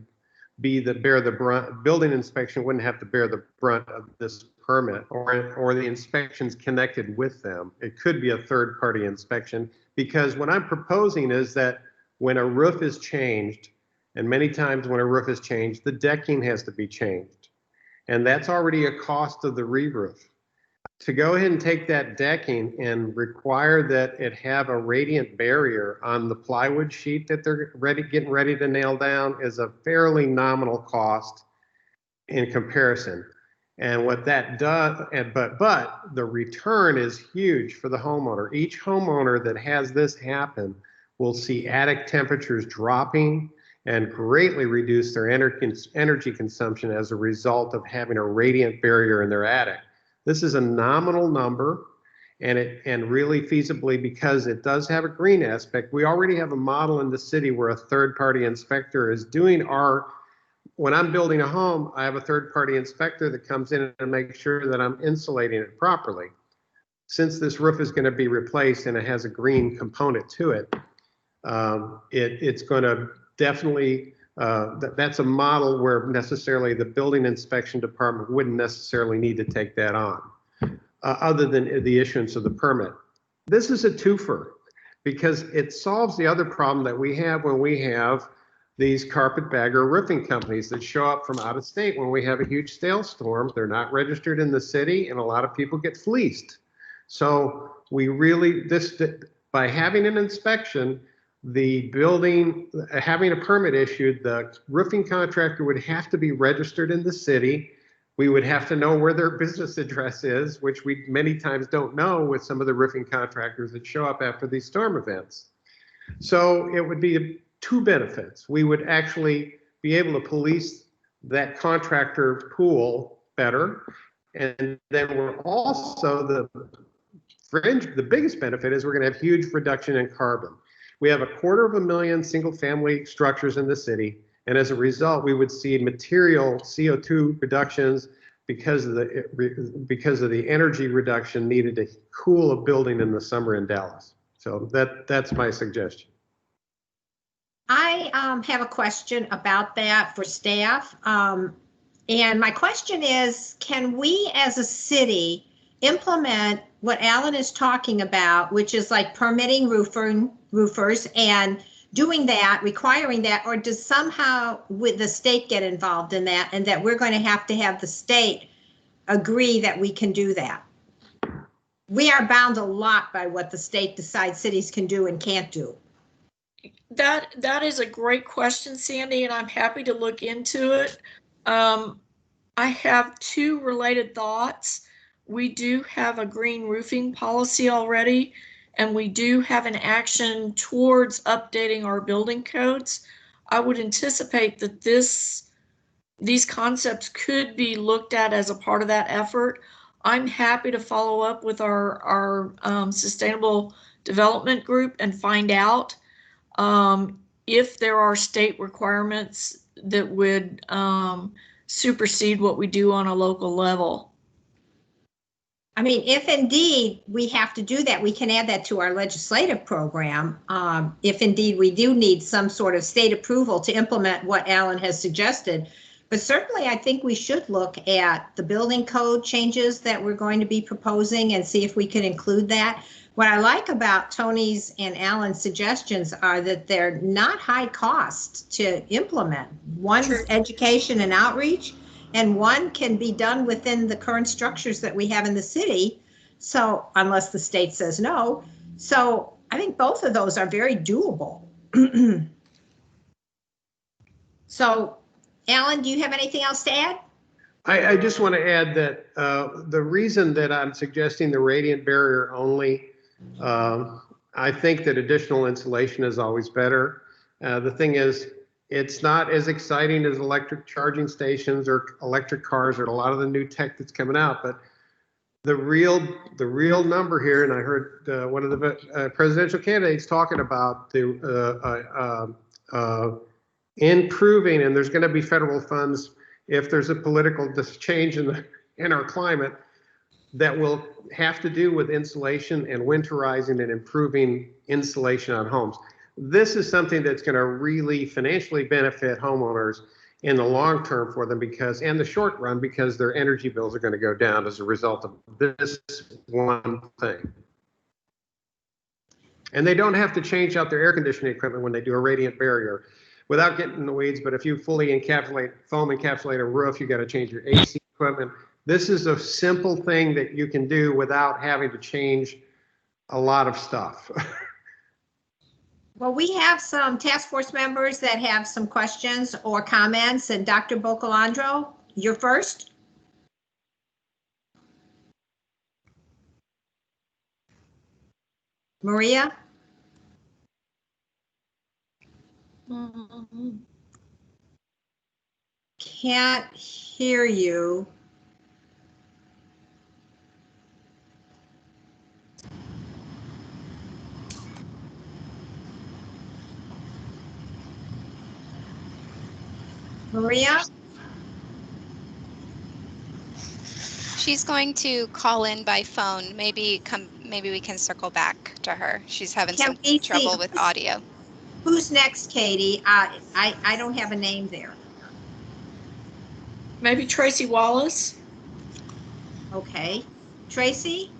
be bear the brunt. Building inspection wouldn't have to bear the brunt of this permit or the inspections connected with them. It could be a third-party inspection, because what I'm proposing is that when a roof is changed, and many times when a roof is changed, the decking has to be changed. And that's already a cost of the re-roof. To go ahead and take that decking and require that it have a radiant barrier on the plywood sheet that they're getting ready to nail down is a fairly nominal cost in comparison. And what that does, but the return is huge for the homeowner. Each homeowner that has this happen will see attic temperatures dropping and greatly reduce their energy consumption as a result of having a radiant barrier in their attic. This is a nominal number, and really feasibly, because it does have a green aspect. We already have a model in the city where a third-party inspector is doing when I'm building a home, I have a third-party inspector that comes in and makes sure that I'm insulating it properly. Since this roof is going to be replaced and it has a green component to it, it's going to definitely, that's a model where necessarily the building inspection department wouldn't necessarily need to take that on, other than the issuance of the permit. This is a twofer because it solves the other problem that we have when we have these carpetbagger roofing companies that show up from out of state when we have a huge hailstorm. They're not registered in the city, and a lot of people get fleeced. So we really, by having an inspection, the building, having a permit issued, the roofing contractor would have to be registered in the city. We would have to know where their business address is, which we many times don't know with some of the roofing contractors that show up after these storm events. So it would be two benefits. We would actually be able to police that contractor pool better. And then we're also, the biggest benefit is we're going to have huge reduction in carbon. We have 250,000 single family structures in the city. And as a result, we would see material CO2 reductions because of the energy reduction needed to cool a building in the summer in Dallas. So that's my suggestion. I have a question about that for staff. And my question is, can we as a city implement what Alan is talking about, which is like permitting roofers and doing that, requiring that, or does somehow with the state get involved in that, and that we're going to have the state agree that we can do that? We are bound a lot by what the state decides cities can do and can't do. That is a great question, Sandy, and I'm happy to look into it. I have two related thoughts. We do have a green roofing policy already, and we do have an action towards updating our building codes. I would anticipate that these concepts could be looked at as a part of that effort. I'm happy to follow up with our sustainable development group and find out if there are state requirements that would supersede what we do on a local level. I mean, if indeed we have to do that, we can add that to our legislative program. If indeed we do need some sort of state approval to implement what Alan has suggested. But certainly I think we should look at the building code changes that we're going to be proposing and see if we can include that. What I like about Tony's and Alan's suggestions are that they're not high cost to implement. One's education and outreach, and one can be done within the current structures that we have in the city. So unless the state says no. So I think both of those are very doable. So Alan, do you have anything else to add? I just want to add that the reason that I'm suggesting the radiant barrier only, I think that additional insulation is always better. The thing is, it's not as exciting as electric charging stations or electric cars or a lot of the new tech that's coming out. But the real number here, and I heard one of the presidential candidates talking about the improving, and there's going to be federal funds if there's a political change in our climate that will have to do with insulation and winterizing and improving insulation on homes. This is something that's going to really financially benefit homeowners in the long term for them, because, and the short run, because their energy bills are going to go down as a result of this one thing. And they don't have to change out their air conditioning equipment when they do a radiant barrier. Without getting in the weeds, but if you fully foam encapsulate a roof, you got to change your AC equipment. This is a simple thing that you can do without having to change a lot of stuff. Well, we have some task force members that have some questions or comments, and Dr. Bocalandro, you're first. Maria? Can't hear you. Maria? She's going to call in by phone. Maybe we can circle back to her. She's having Can some we trouble see- with audio. Who's next, Katie? I don't have a name there. Maybe Tracy Wallace? Okay. Tracy?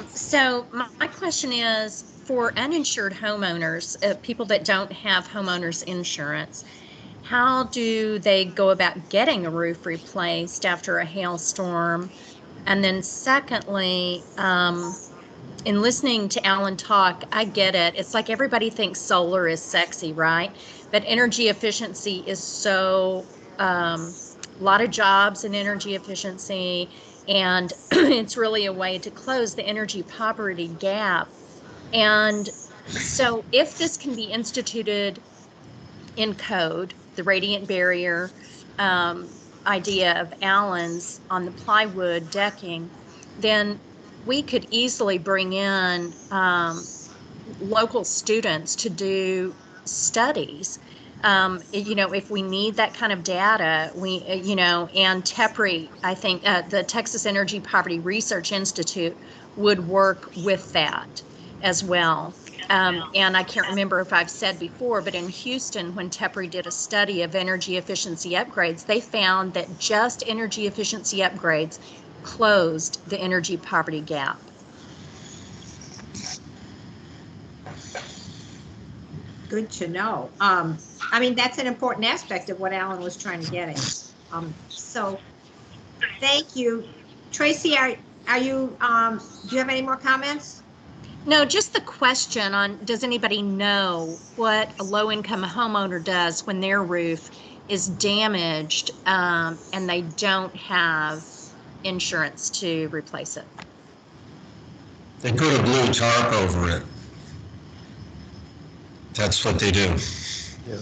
So my question is for uninsured homeowners, people that don't have homeowners insurance, how do they go about getting a roof replaced after a hailstorm? And then secondly, in listening to Alan talk, I get it. It's like everybody thinks solar is sexy, right? But energy efficiency is so, a lot of jobs in energy efficiency, and it's really a way to close the energy poverty gap. And so if this can be instituted in code, the radiant barrier idea of Alan's on the plywood decking, then we could easily bring in local students to do studies. If we need that kind of data, and TEPRI, I think the Texas Energy Poverty Research Institute would work with that as well. And I can't remember if I've said before, but in Houston, when TEPRI did a study of energy efficiency upgrades, they found that just energy efficiency upgrades closed the energy poverty gap. Good to know. That's an important aspect of what Alan was trying to get at. So thank you. Tracy, are you, do you have any more comments? No, just the question on, does anybody know what a low-income homeowner does when their roof is damaged and they don't have insurance to replace it? They put a blue tarp over it. That's what they do. Yeah.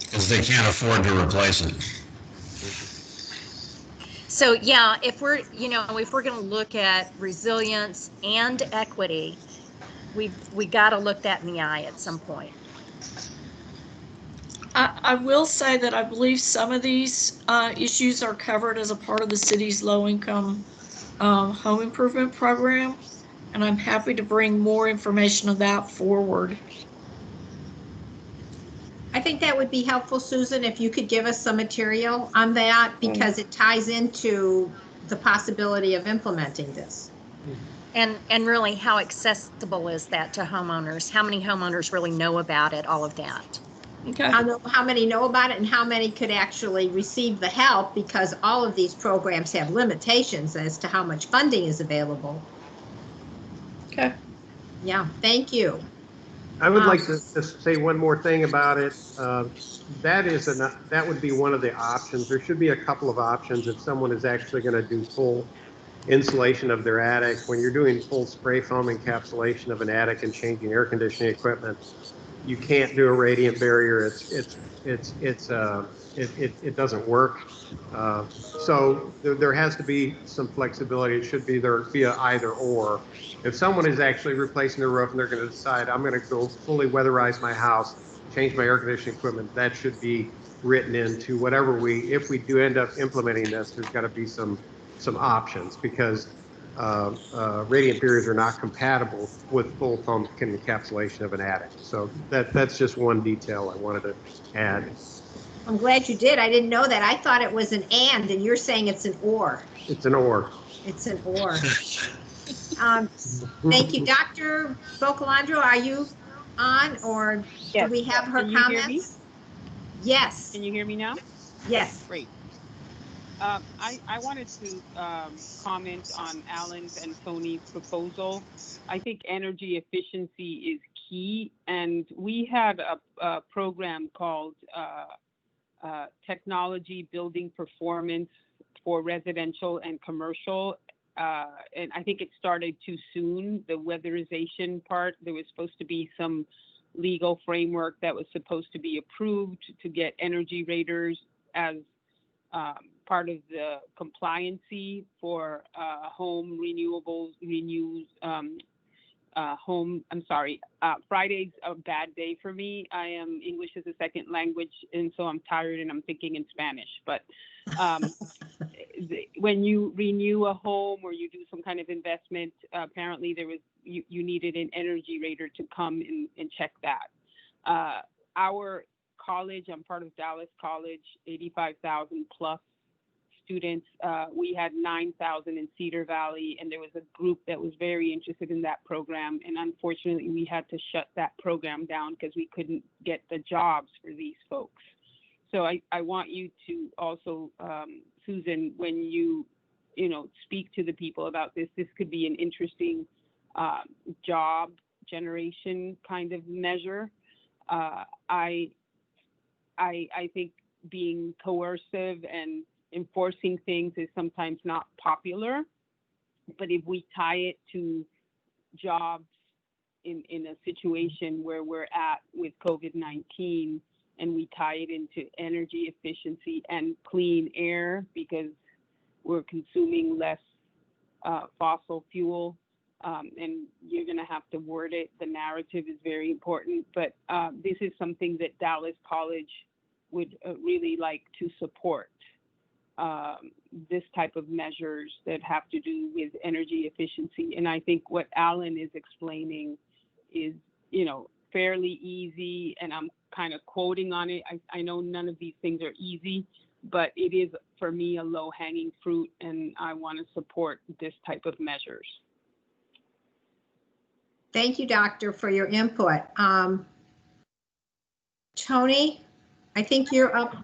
Because they can't afford to replace it. So yeah, if we're going to look at resilience and equity, we got to look that in the eye at some point. I will say that I believe some of these issues are covered as a part of the city's low-income home improvement program, and I'm happy to bring more information on that forward. I think that would be helpful, Susan, if you could give us some material on that, because it ties into the possibility of implementing this. And really, how accessible is that to homeowners? How many homeowners really know about it, all of that? Okay. How many know about it and how many could actually receive the help, because all of these programs have limitations as to how much funding is available. Okay. Yeah, thank you. I would like to just say one more thing about it. That would be one of the options. There should be a couple of options if someone is actually going to do full insulation of their attic. When you're doing full spray foam encapsulation of an attic and changing air conditioning equipment, you can't do a radiant barrier. It doesn't work. So there has to be some flexibility. It should be there via either or. If someone is actually replacing the roof and they're going to decide, I'm going to go fully weatherize my house, change my air conditioning equipment, that should be written into whatever if we do end up implementing this, there's got to be some options, because radiant barriers are not compatible with full foam encapsulation of an attic. So that's just one detail I wanted to add. I'm glad you did. I didn't know that. I thought it was an and you're saying it's an or. It's an or. It's an or. Thank you. Dr. Bocalandro, are you on, or do Yes. we have her Can you hear me? comments? Yes, Can you hear me now? yes. Great. I wanted to comment on Alan's and Tony's proposal. I think energy efficiency is key, and we had a program called Technology Building Performance for Residential and Commercial, and I think it started too soon. The weatherization part, there was supposed to be some legal framework that was supposed to be approved to get energy raters as part of the compliancy for home renewables, Friday's a bad day for me. I am English as a second language, and so I'm tired and I'm thinking in Spanish. But when you renew a home or you do some kind of investment, apparently there was you needed an energy rater to come and check that. Our college, I'm part of Dallas College, 85,000 plus students. We had 9,000 in Cedar Valley, and there was a group that was very interested in that program. And unfortunately, we had to shut that program down because we couldn't get the jobs for these folks. So I want you to also, Susan, when you speak to the people about this, this could be an interesting job generation kind of measure. I think being coercive and enforcing things is sometimes not popular, but if we tie it to jobs in a situation where we're at with COVID-19, and we tie it into energy efficiency and clean air because we're consuming less fossil fuel, and you're going to have to word it. The narrative is very important, but this is something that Dallas College would really like to support. This type of measures that have to do with energy efficiency. And I think what Alan is explaining is, fairly easy, and I'm kind of quoting on it. I know none of these things are easy, but it is, for me, a low-hanging fruit, and I want to support this type of measures. Thank you, Doctor, for your input. Tony, I think you're up.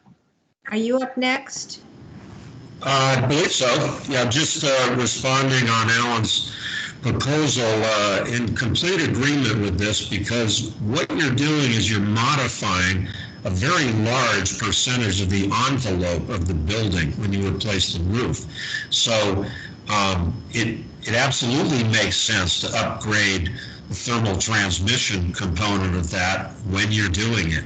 Are you up next? I believe so. Yeah, just responding on Alan's proposal, in complete agreement with this, because what you're doing is you're modifying a very large percentage of the envelope of the building when you replace the roof. So it absolutely makes sense to upgrade the thermal transmission component of that when you're doing it.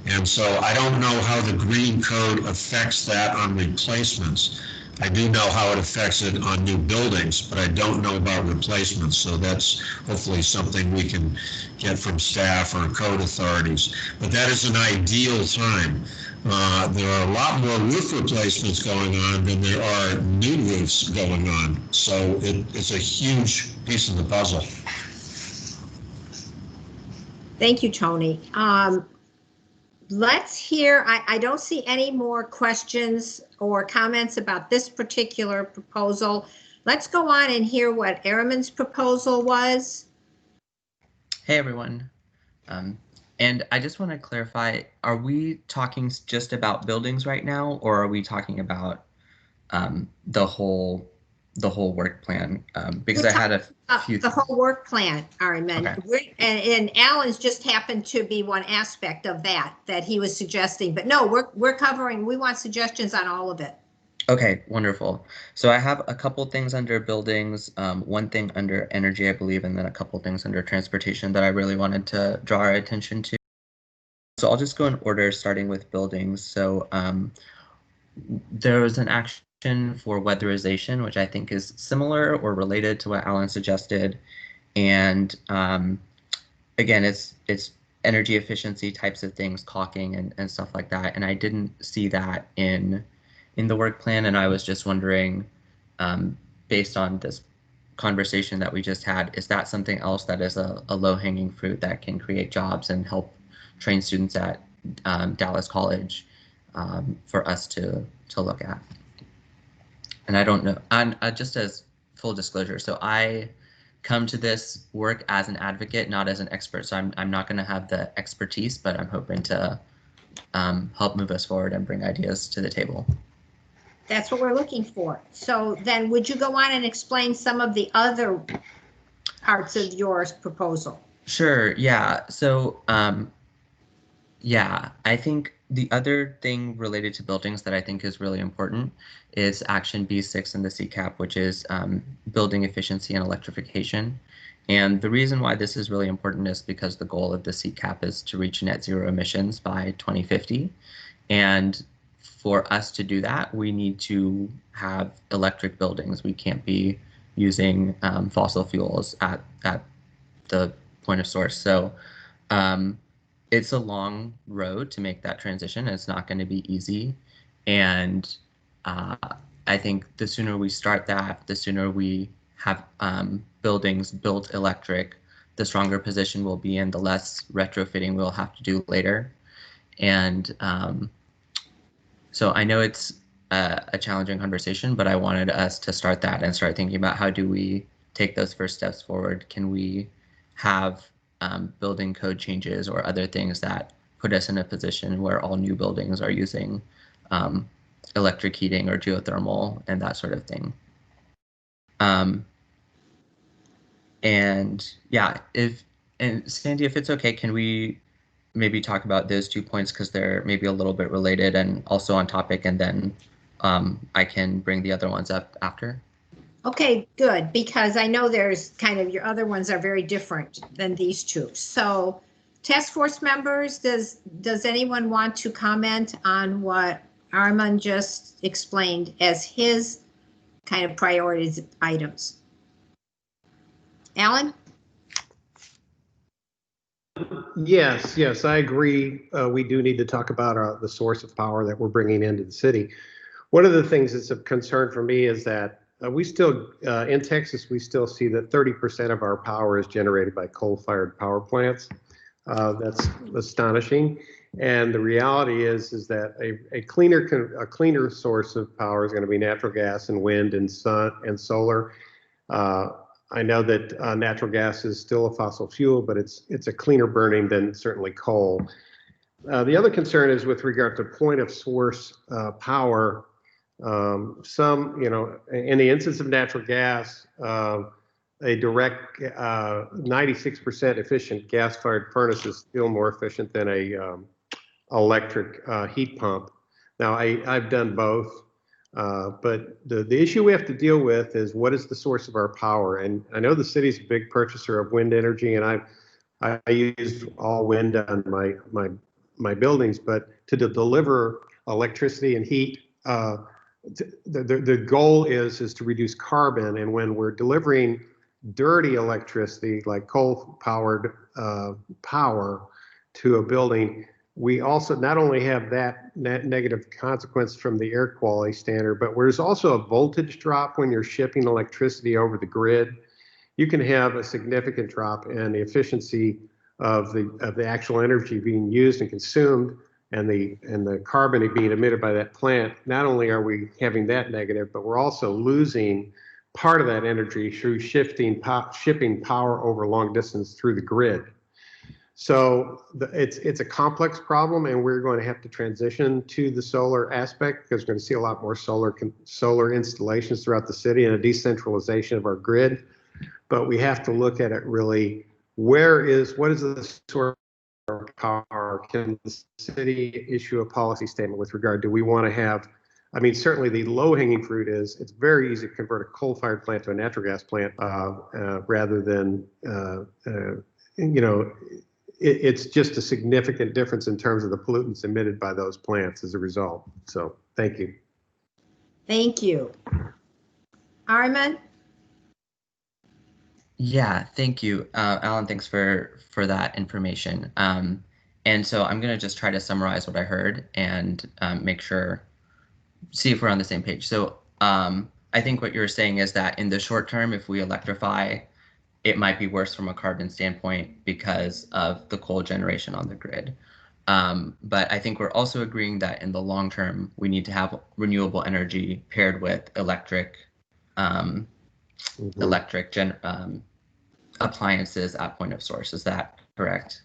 And so I don't know how the green code affects that on replacements. I do know how it affects it on new buildings, but I don't know about replacements. So that's hopefully something we can get from staff or code authorities. But that is an ideal time. There are a lot more roof replacements going on than there are new roofs going on. So it's a huge piece of the puzzle. Thank you, Tony. Let's hear, I don't see any more questions or comments about this particular proposal. Let's go on and hear what Araman's proposal was. Hey, everyone. And I just want to clarify, are we talking just about buildings right now, or are we talking about the whole work plan? Because I had a few. The whole work plan, Araman. Okay. And Alan's just happened to be one aspect of that he was suggesting. But no, we're covering, we want suggestions on all of it. Okay, wonderful. So I have a couple things under buildings, one thing under energy, I believe, and then a couple things under transportation that I really wanted to draw our attention to. So I'll just go in order, starting with buildings. So there was an action for weatherization, which I think is similar or related to what Alan suggested. And again, it's energy efficiency types of things, caulking and stuff like that. And I didn't see that in the work plan, and I was just wondering, based on this conversation that we just had, is that something else that is a low-hanging fruit that can create jobs and help train students at Dallas College for us to look at? And I don't know, and just as full disclosure, so I come to this work as an advocate, not as an expert. So I'm not going to have the expertise, but I'm hoping to help move us forward and bring ideas to the table. That's what we're looking for. So then would you go on and explain some of the other parts of your proposal? Sure. Yeah. So, yeah, I think the other thing related to buildings that I think is really important is action B6 in the CCAP, which is building efficiency and electrification. And the reason why this is really important is because the goal of the CCAP is to reach net zero emissions by 2050. And for us to do that, we need to have electric buildings. We can't be using fossil fuels at the point of source. So it's a long road to make that transition. It's not going to be easy. And I think the sooner we start that, the sooner we have buildings built electric, the stronger position we'll be in, the less retrofitting we'll have to do later. And so I know it's a challenging conversation, but I wanted us to start that and start thinking about how do we take those first steps forward? Can we have building code changes or other things that put us in a position where all new buildings are using electric heating or geothermal and that sort of thing? And yeah, and Sandy, if it's okay, can we maybe talk about those 2 points because they're maybe a little bit related and also on topic, and then I can bring the other ones up after? Okay, good, because I know there's kind of, your other ones are very different than these two. So task force members, does anyone want to comment on what Armand just explained as his kind of priorities items? Alan? Yes, I agree. We do need to talk about the source of power that we're bringing into the city. One of the things that's of concern for me is that we still, in Texas, we still see that 30% of our power is generated by coal-fired power plants. That's astonishing. And the reality is that a cleaner source of power is going to be natural gas and wind and sun and solar. I know that natural gas is still a fossil fuel, but it's a cleaner burning than certainly coal. The other concern is with regard to point of source power. Some, in the instance of natural gas, a direct 96% efficient gas-fired furnace is still more efficient than a electric heat pump. Now, I've done both. But the issue we have to deal with is what is the source of our power? And I know the city's a big purchaser of wind energy, and I use all wind on my buildings. But to deliver electricity and heat, the goal is to reduce carbon. And when we're delivering dirty electricity like coal-powered power to a building, we also not only have that negative consequence from the air quality standard, but there's also a voltage drop when you're shipping electricity over the grid. You can have a significant drop in the efficiency of the actual energy being used and consumed, and the carbon being emitted by that plant. Not only are we having that negative, but we're also losing part of that energy through shipping power over long distance through the grid. So it's a complex problem, and we're going to have to transition to the solar aspect because we're going to see a lot more solar installations throughout the city and a decentralization of our grid. But we have to look at it really, what is the source of power? Can the city issue a policy statement with regard? Do we want to have, I mean, certainly the low-hanging fruit is it's very easy to convert a coal-fired plant to a natural gas plant rather than, it's just a significant difference in terms of the pollutants emitted by those plants as a result. So thank you. Thank you. Armand? Yeah, thank you, Alan. Thanks for that information. And so I'm going to just try to summarize what I heard and see if we're on the same page. So I think what you're saying is that in the short term, if we electrify, it might be worse from a carbon standpoint because of the coal generation on the grid. But I think we're also agreeing that in the long term, we need to have renewable energy paired with electric appliances at point of source. Is that correct?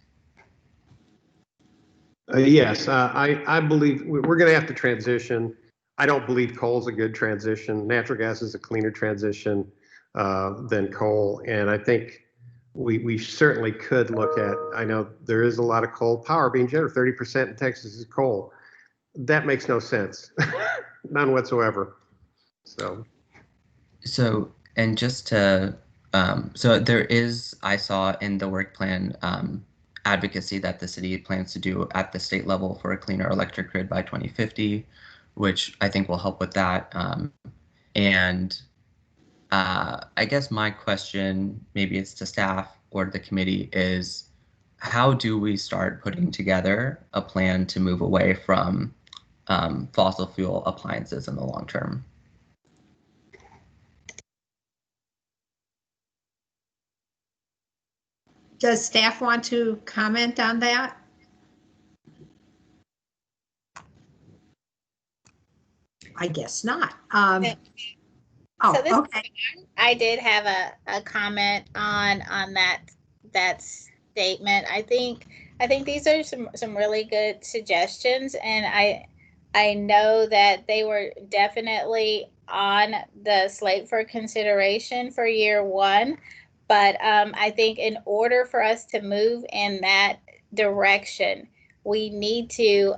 Yes, I believe we're going to have to transition. I don't believe coal's a good transition. Natural gas is a cleaner transition than coal. And I think we certainly could look at, I know there is a lot of coal power being generated. 30% in Texas is coal. That makes no sense, none whatsoever. So, and just to, so there is, I saw in the work plan advocacy that the city plans to do at the state level for a cleaner electric grid by 2050, which I think will help with that. And I guess my question, maybe it's to staff or the committee, is how do we start putting together a plan to move away from fossil fuel appliances in the long term? Does staff want to comment on that? I guess not. So this, Okay. I did have a comment on that statement. I think these are some really good suggestions, and I know that they were definitely on the slate for consideration for year one. But I think in order for us to move in that direction, we need to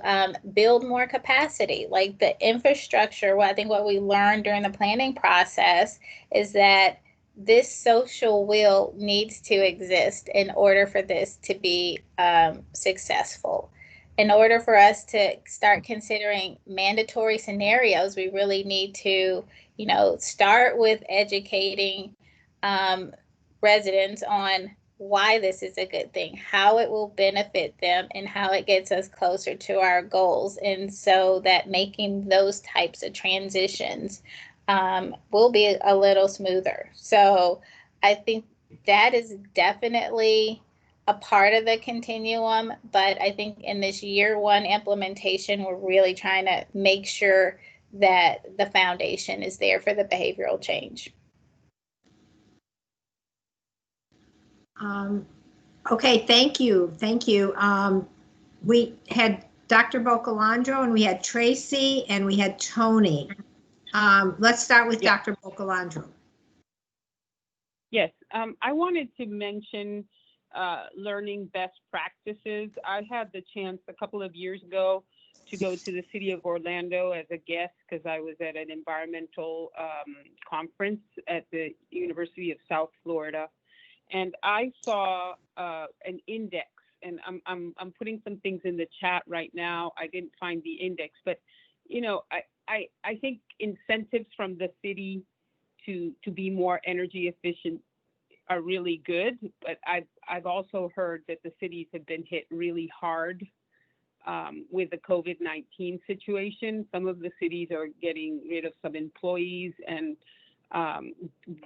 build more capacity. Like the infrastructure, I think what we learned during the planning process is that this social will needs to exist in order for this to be successful. In order for us to start considering mandatory scenarios, we really need to, start with educating residents on why this is a good thing, how it will benefit them, and how it gets us closer to our goals. And so that making those types of transitions will be a little smoother. So I think that is definitely a part of the continuum. But I think in this year one implementation, we're really trying to make sure that the foundation is there for the behavioral change. Okay, thank you. Thank you. We had Dr. Bocalandro, and we had Tracy, and we had Tony. Let's start with Dr. Bocalandro. Yes, I wanted to mention learning best practices. I had the chance a couple of years ago to go to the city of Orlando as a guest because I was at an environmental conference at the University of South Florida. And I saw an index, and I'm putting some things in the chat right now. I didn't find the index, but I think incentives from the city to be more energy efficient are really good. But I've also heard that the cities have been hit really hard with the COVID-19 situation. Some of the cities are getting rid of some employees and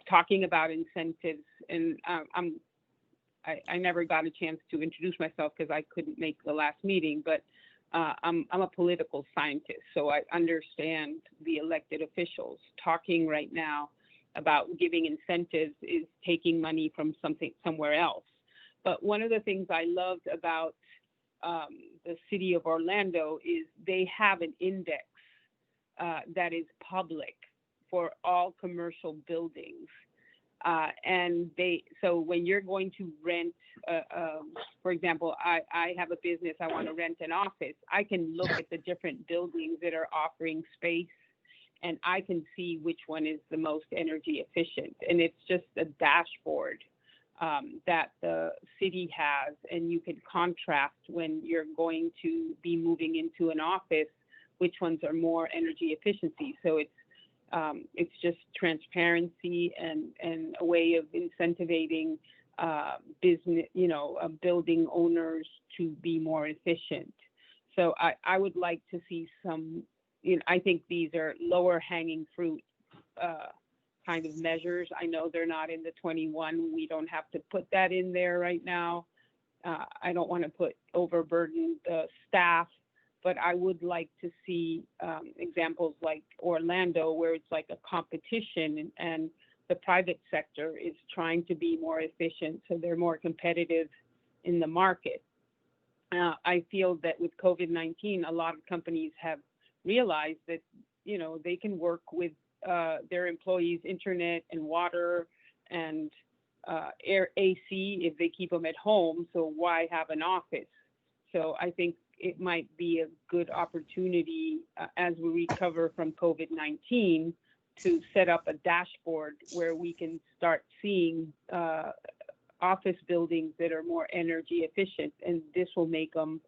talking about incentives, and I never got a chance to introduce myself because I couldn't make the last meeting, but I'm a political scientist, so I understand the elected officials. Talking right now about giving incentives is taking money from somewhere else. But one of the things I loved about the city of Orlando is they have an index that is public for all commercial buildings. And so when you're going to rent, for example, I have a business, I want to rent an office, I can look at the different buildings that are offering space, and I can see which one is the most energy efficient. And it's just a dashboard that the city has, and you can contrast when you're going to be moving into an office, which ones are more energy efficiency. So it's just transparency and a way of incentivizing business, building owners to be more efficient. So I would like to see some, I think these are lower hanging fruit kind of measures. I know they're not in the 21. We don't have to put that in there right now. I don't want to overburden the staff, but I would like to see examples like Orlando, where it's like a competition, and the private sector is trying to be more efficient, so they're more competitive in the market. I feel that with COVID-19, a lot of companies have realized that, you know, they can work with their employees' internet and water and air AC if they keep them at home. So why have an office? So I think it might be a good opportunity as we recover from COVID-19 to set up a dashboard where we can start seeing office buildings that are more energy efficient, and this will make them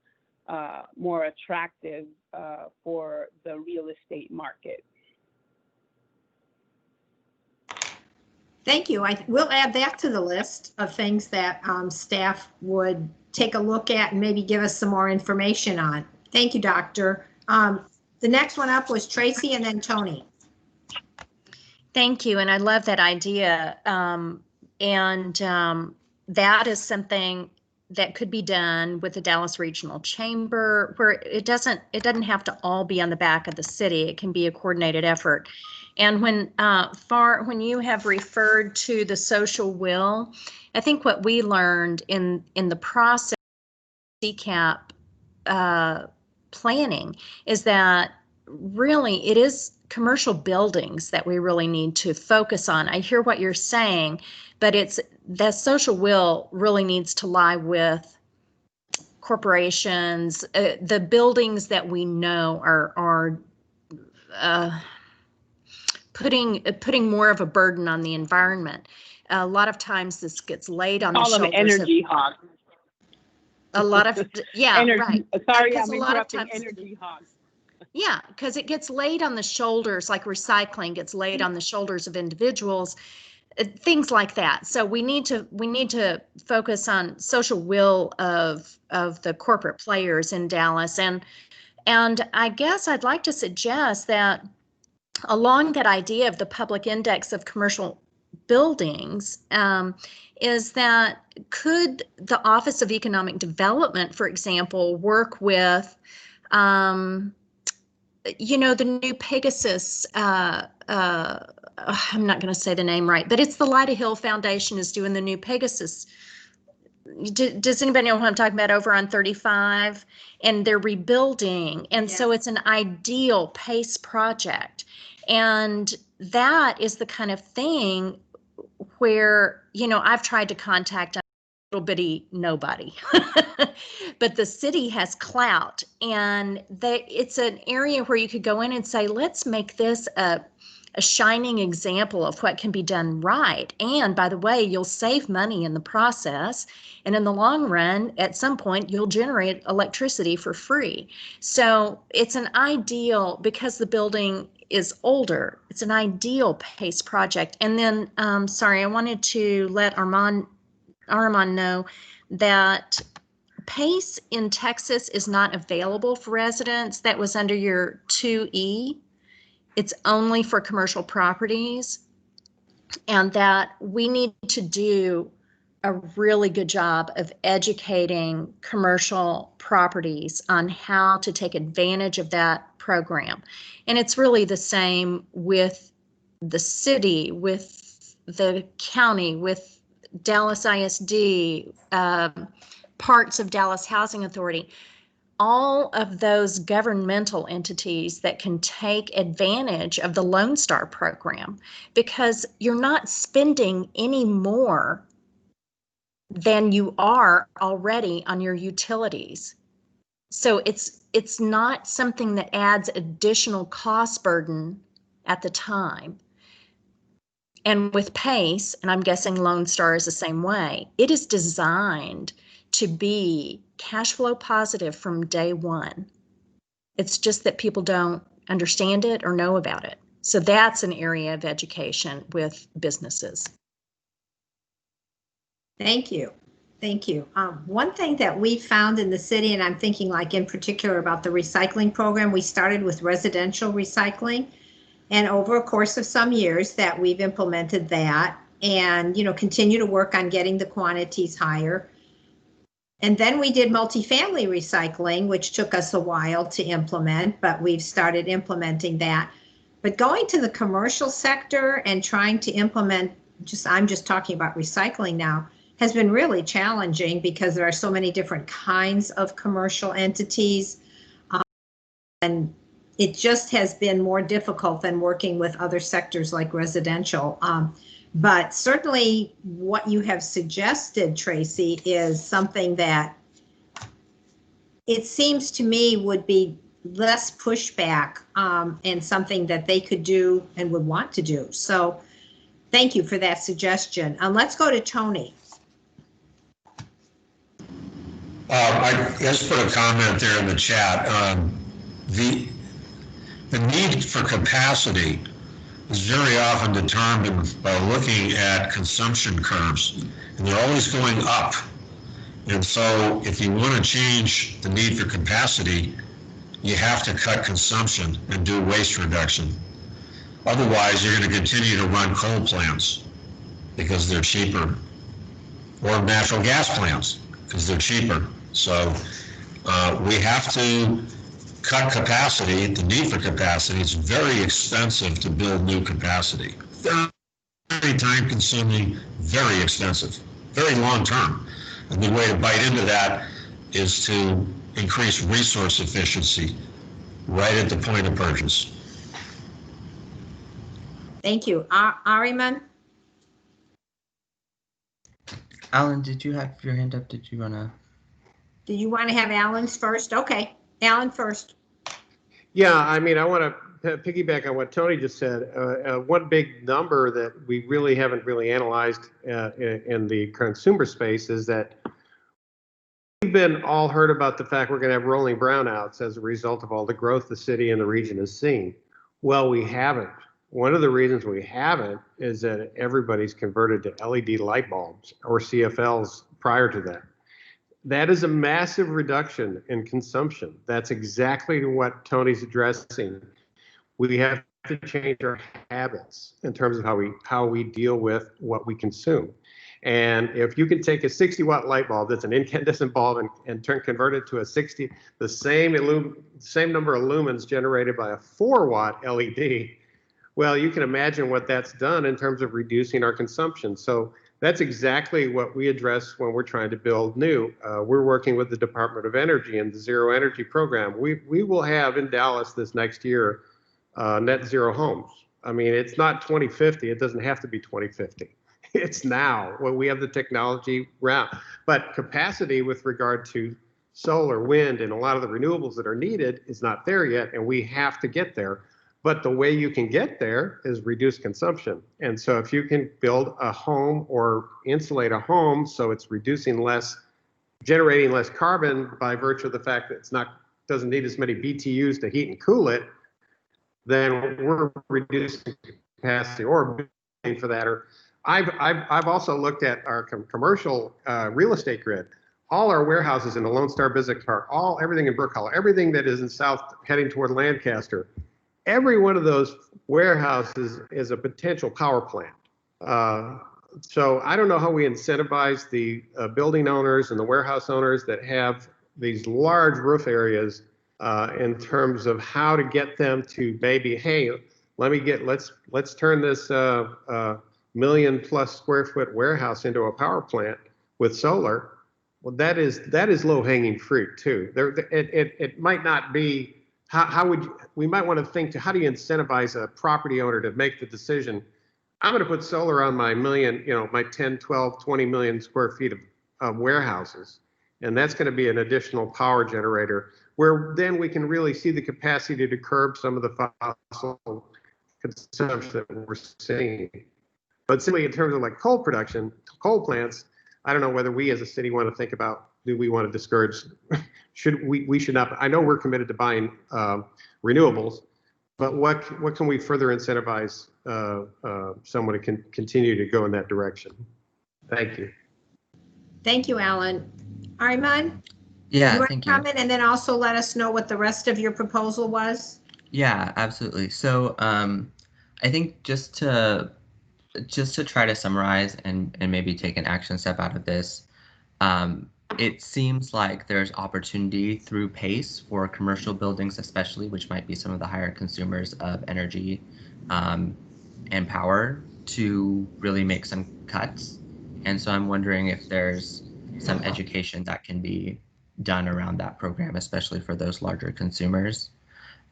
more attractive for the real estate market. Thank you. We'll add that to the list of things that staff would take a look at and maybe give us some more information on. Thank you, Doctor. The next one up was Tracy and then Tony. Thank you, and I love that idea. That is something that could be done with the Dallas Regional Chamber, where it doesn't have to all be on the back of the city. It can be a coordinated effort. And when you have referred to the social will, I think what we learned in the process of CCAP planning is that really it is commercial buildings that we really need to focus on. I hear what you're saying, but it's that social will really needs to lie with corporations, the buildings that we know are putting more of a burden on the environment. A lot of times this gets laid on the shoulders of energy hogs. A lot of, yeah, energy, right. Sorry, I'm interrupting. Energy hogs. Yeah, because it gets laid on the shoulders, like recycling gets laid on the shoulders of individuals, things like that. So we need to focus on social will of the corporate players in Dallas, and I guess I'd like to suggest that along that idea of the public index of commercial buildings, is that could the Office of Economic Development, for example, work with the new Pegasus, I'm not going to say the name right, but it's the Lyda Hill Foundation is doing the new Pegasus. Does anybody know what I'm talking about over on 35? And they're rebuilding. And so it's an ideal PACE project. And that is the kind of thing where, I've tried to contact a little bitty nobody, but the city has clout, and it's an area where you could go in and say, let's make this a shining example of what can be done right. And by the way, you'll save money in the process. And in the long run, at some point, you'll generate electricity for free. So it's an ideal, because the building is older, it's an ideal PACE project. And then, sorry, I wanted to let Armand know that PACE in Texas is not available for residents. That was under your 2E. It's only for commercial properties, and that we need to do a really good job of educating commercial properties on how to take advantage of that program. And it's really the same with the city, with the county, with Dallas ISD, parts of Dallas Housing Authority. All of those governmental entities that can take advantage of the Lone Star program, because you're not spending any more than you are already on your utilities. So it's not something that adds additional cost burden at the time. And with PACE, and I'm guessing Lone Star is the same way, it is designed to be cash flow positive from day one. It's just that people don't understand it or know about it. So that's an area of education with businesses. Thank you. Thank you. One thing that we found in the city, and I'm thinking like in particular about the recycling program, we started with residential recycling, and over a course of some years that we've implemented that and, continue to work on getting the quantities higher. And then we did multifamily recycling, which took us a while to implement, but we've started implementing that. But going to the commercial sector and trying to implement, I'm just talking about recycling now, has been really challenging because there are so many different kinds of commercial entities. And it just has been more difficult than working with other sectors like residential. But certainly what you have suggested, Tracy, is something that it seems to me would be less pushback and something that they could do and would want to do. So thank you for that suggestion. Let's go to Tony. I just put a comment there in the chat. The need for capacity is very often determined by looking at consumption curves, and they're always going up. And so if you want to change the need for capacity, you have to cut consumption and do waste reduction. Otherwise, you're going to continue to run coal plants because they're cheaper, or natural gas plants because they're cheaper. So we have to cut capacity, the need for capacity. It's very expensive to build new capacity. Very time consuming, very expensive, very long term. And the way to bite into that is to increase resource efficiency right at the point of purchase. Thank you. Ariman? Alan, did you have your hand up? Did you want to have Alan's first? Okay, Alan first. Yeah, I mean, I want to piggyback on what Tony just said. One big number that we really haven't analyzed in the consumer space is that we've been all heard about the fact we're going to have rolling brownouts as a result of all the growth the city and the region has seen. Well, we haven't. One of the reasons we haven't is that everybody's converted to LED light bulbs or CFLs prior to that. That is a massive reduction in consumption. That's exactly what Tony's addressing. We have to change our habits in terms of how we deal with what we consume. And if you can take a 60-watt light bulb that's an incandescent bulb and convert it to a 60, the same number of lumens generated by a 4-watt LED, well, you can imagine what that's done in terms of reducing our consumption. So that's exactly what we address when we're trying to build new. We're working with the Department of Energy and the Zero Energy Program. We will have in Dallas this next year net zero homes. I mean, it's not 2050. It doesn't have to be 2050. It's now when we have the technology around. But capacity with regard to solar, wind, and a lot of the renewables that are needed is not there yet, and we have to get there. But the way you can get there is reduce consumption. And so if you can build a home or insulate a home so it's generating less carbon by virtue of the fact that doesn't need as many BTUs to heat and cool it, then we're reducing capacity or paying for that. Or I've also looked at our commercial real estate grid. All our warehouses in the Lone Star Business Park, everything in Brook Hollow, everything that is in south heading toward Lancaster, every one of those warehouses is a potential power plant. So I don't know how we incentivize the building owners and the warehouse owners that have these large roof areas in terms of how to get them to maybe, hey, let's turn this million+ square foot warehouse into a power plant with solar. Well, that is low hanging fruit too. It might not be. We might want to think to how do you incentivize a property owner to make the decision, I'm going to put solar on my my 10, 12, 20 million square feet of warehouses. And that's going to be an additional power generator where then we can really see the capacity to curb some of the fossil consumption that we're seeing. But simply in terms of like coal production, coal plants, I don't know whether we as a city want to think about, do we want to discourage, we should not, I know we're committed to buying renewables, but what can we further incentivize someone to continue to go in that direction? Thank you. Thank you, Alan. Ariman? Yeah, thank you. Comment and then also let us know what the rest of your proposal was. Yeah, absolutely. So I think just to try to summarize and maybe take an action step out of this, it seems like there's opportunity through PACE for commercial buildings, especially, which might be some of the higher consumers of energy and power, to really make some cuts. And so I'm wondering if there's some education that can be done around that program, especially for those larger consumers.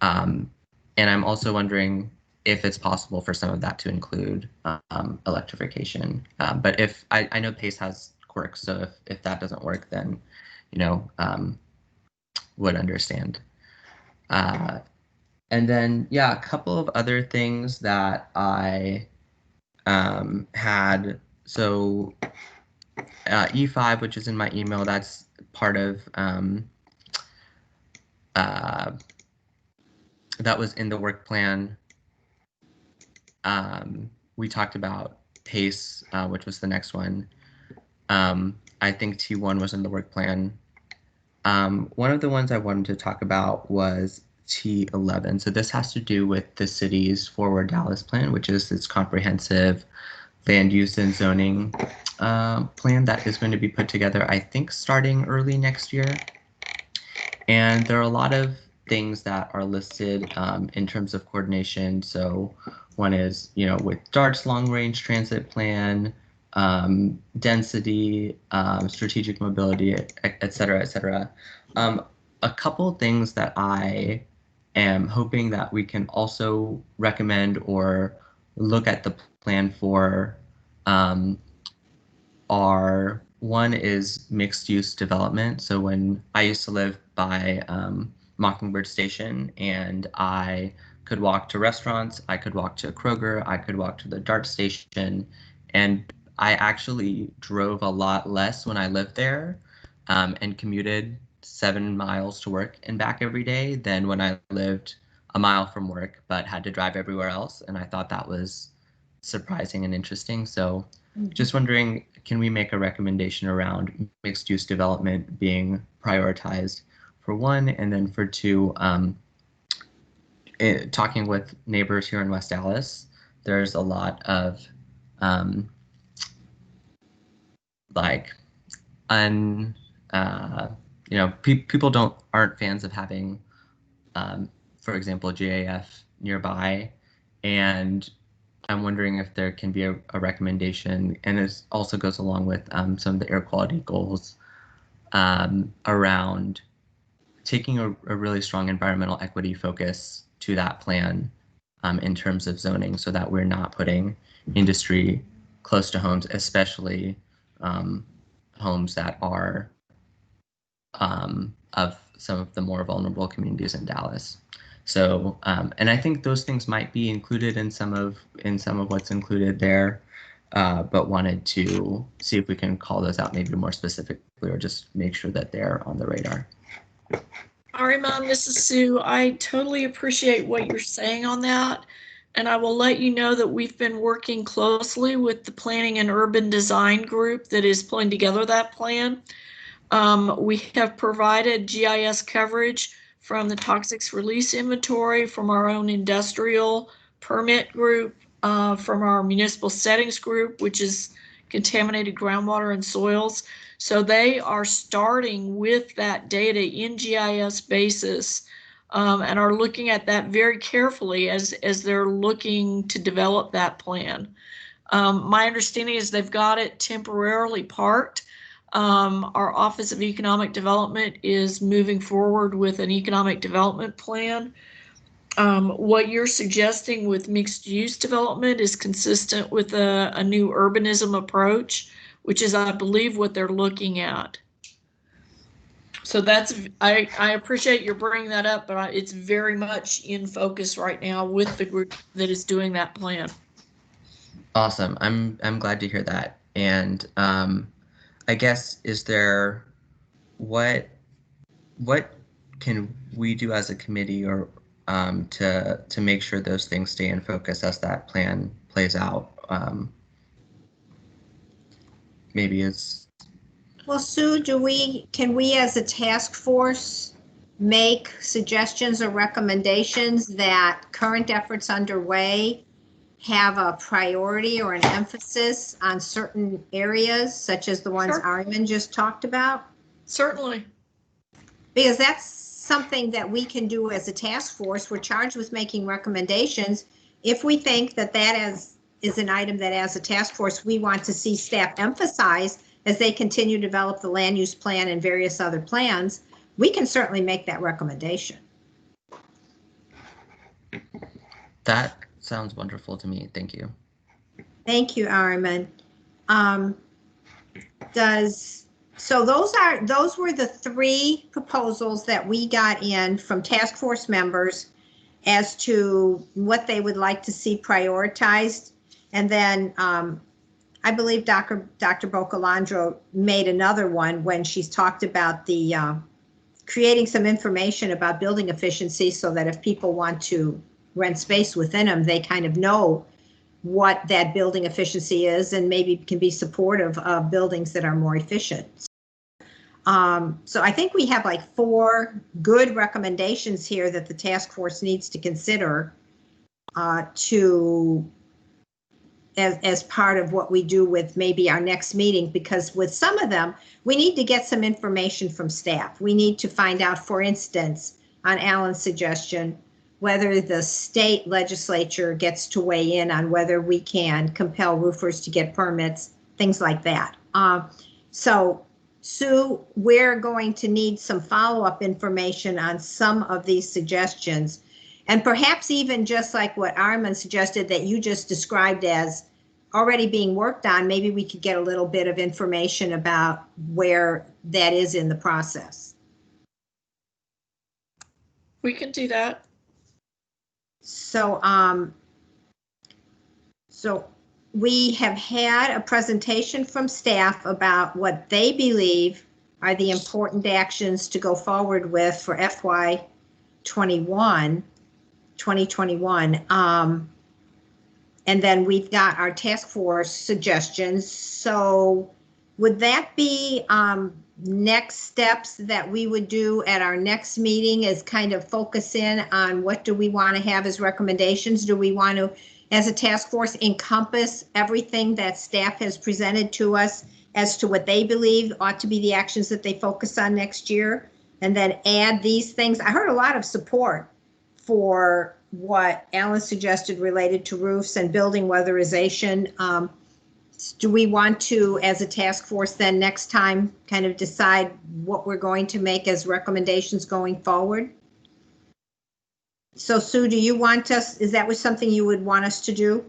And I'm also wondering if it's possible for some of that to include electrification. But if I know PACE has quirks, so if that doesn't work, then, would understand. And then, yeah, a couple of other things that I had. So E5, which is in my email, that's part of, that was in the work plan. We talked about PACE, which was the next one. I think T1 was in the work plan. One of the ones I wanted to talk about was T11. So this has to do with the city's Forward Dallas plan, which is its comprehensive land use and zoning plan that is going to be put together, I think, starting early next year. And there are a lot of things that are listed in terms of coordination. So one is, with DART's long-range transit plan, density, strategic mobility, et cetera, et cetera. A couple things that I am hoping that we can also recommend or look at the plan for are, one is mixed use development. So when I used to live by Mockingbird Station, and I could walk to restaurants, I could walk to Kroger, I could walk to the DART station, and I actually drove a lot less when I lived there and commuted 7 miles to work and back every day than when I lived a mile from work but had to drive everywhere else. And I thought that was surprising and interesting. So just wondering, can we make a recommendation around mixed use development being prioritized for one, and then for two, talking with neighbors here in West Dallas, there's a lot of people aren't fans of having, for example, GAF nearby, and I'm wondering if there can be a recommendation, and this also goes along with some of the air quality goals around taking a really strong environmental equity focus to that plan in terms of zoning, so that we're not putting industry close to homes, especially homes that are of some of the more vulnerable communities in Dallas. So, and I think those things might be included in some of what's included there, but wanted to see if we can call those out maybe more specifically, or just make sure that they're on the radar. All right, Mom, this is Sue. I totally appreciate what you're saying on that. And I will let you know that we've been working closely with the Planning and Urban Design group that is pulling together that plan. We have provided GIS coverage from the Toxics Release Inventory, from our own industrial permit group, from our municipal settings group, which is contaminated groundwater and soils. So they are starting with that data in GIS basis and are looking at that very carefully as they're looking to develop that plan. My understanding is they've got it temporarily parked. Our Office of Economic Development is moving forward with an economic development plan. What you're suggesting with mixed use development is consistent with a new urbanism approach, which is, I believe, what they're looking at. So I appreciate your bringing that up, but it's very much in focus right now with the group that is doing that plan. Awesome. I'm glad to hear that. And I guess, is there, what can we do as a committee or to make sure those things stay in focus as that plan plays out? Maybe it's. Well, Sue, can we as a task force make suggestions or recommendations that current efforts underway have a priority or an emphasis on certain areas, such as the ones Sure. Ariman just talked about? Certainly. Because that's something that we can do as a task force. We're charged with making recommendations. If we think that is an item that as a task force, we want to see staff emphasize as they continue to develop the land use plan and various other plans, we can certainly make that recommendation. That sounds wonderful to me. Thank you. Thank you, Ariman. So those were the 3 proposals that we got in from task force members as to what they would like to see prioritized. And then I believe Dr. Bocalandro made another one when she's talked about the creating some information about building efficiency so that if people want to rent space within them, they kind of know what that building efficiency is and maybe can be supportive of buildings that are more efficient. So I think we have like 4 good recommendations here that the task force needs to consider as part of what we do with maybe our next meeting, because with some of them, we need to get some information from staff. We need to find out, for instance, on Alan's suggestion, whether the state legislature gets to weigh in on whether we can compel roofers to get permits, things like that. So Sue, we're going to need some follow-up information on some of these suggestions. And perhaps even just like what Ariman suggested that you just described as already being worked on, maybe we could get a little bit of information about where that is in the process. We can do that. So, so we have had a presentation from staff about what they believe are the important actions to go forward with for FY 2021. And then we've got our task force suggestions. So would that be next steps that we would do at our next meeting, is kind of focus in on what do we want to have as recommendations? Do we want to, as a task force, encompass everything that staff has presented to us as to what they believe ought to be the actions that they focus on next year, and then add these things? I heard a lot of support for what Alan suggested related to roofs and building weatherization. Do we want to, as a task force, then next time kind of decide what we're going to make as recommendations going forward? So Sue, do you want us, is that something you would want us to do?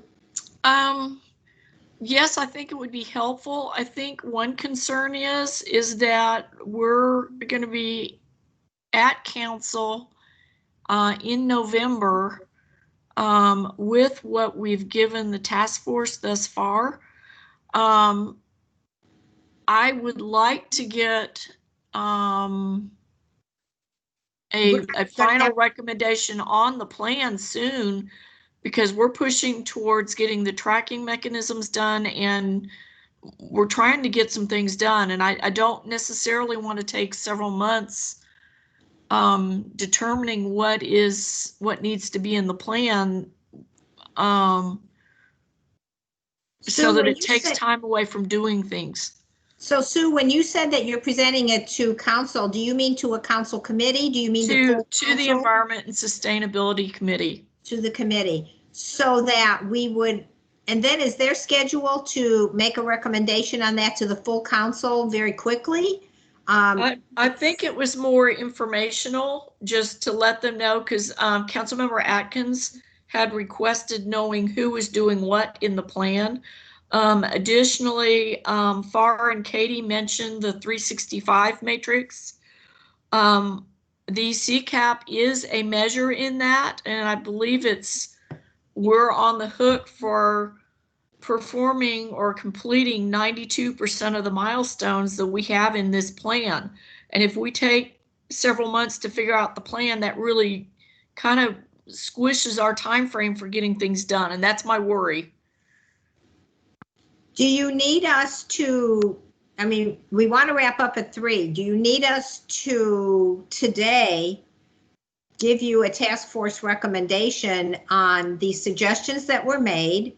Yes, I think it would be helpful. I think one concern is that we're going to be at council in November with what we've given the task force thus far. I would like to get a final recommendation on the plan soon, because we're pushing towards getting the tracking mechanisms done, and we're trying to get some things done. And I don't necessarily want to take several months determining what needs to be in the plan, so that it takes time away from doing things. So Sue, when you said that you're presenting it to council, do you mean to a council committee? Do you mean to the Environment and Sustainability Committee? To the committee, so that we would, and then is there schedule to make a recommendation on that to the full council very quickly? I think it was more informational, just to let them know, because Councilmember Atkins had requested knowing who was doing what in the plan. Additionally, Farr and Katie mentioned the 365 matrix. The CCAP is a measure in that, and I believe we're on the hook for performing or completing 92% of the milestones that we have in this plan. And if we take several months to figure out the plan, that really kind of squishes our time frame for getting things done, and that's my worry. Do you need us to, I mean, we want to wrap up at 3. Do you need us to today give you a task force recommendation on the suggestions that were made?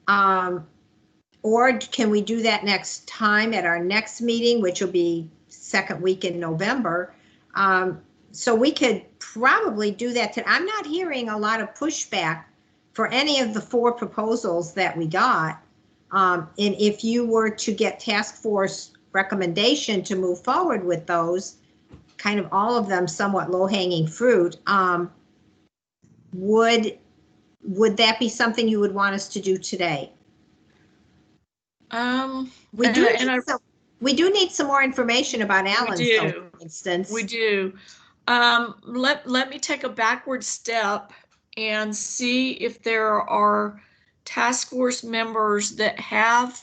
Or can we do that next time at our next meeting, which will be second week in November. So we could probably do that. I'm not hearing a lot of pushback for any of the 4 proposals that we got. And if you were to get task force recommendation to move forward with those, kind of all of them somewhat low-hanging fruit, would that be something you would want us to do today? We do need some more information about Allen's, for instance. We do. Let me take a backward step and see if there are task force members that have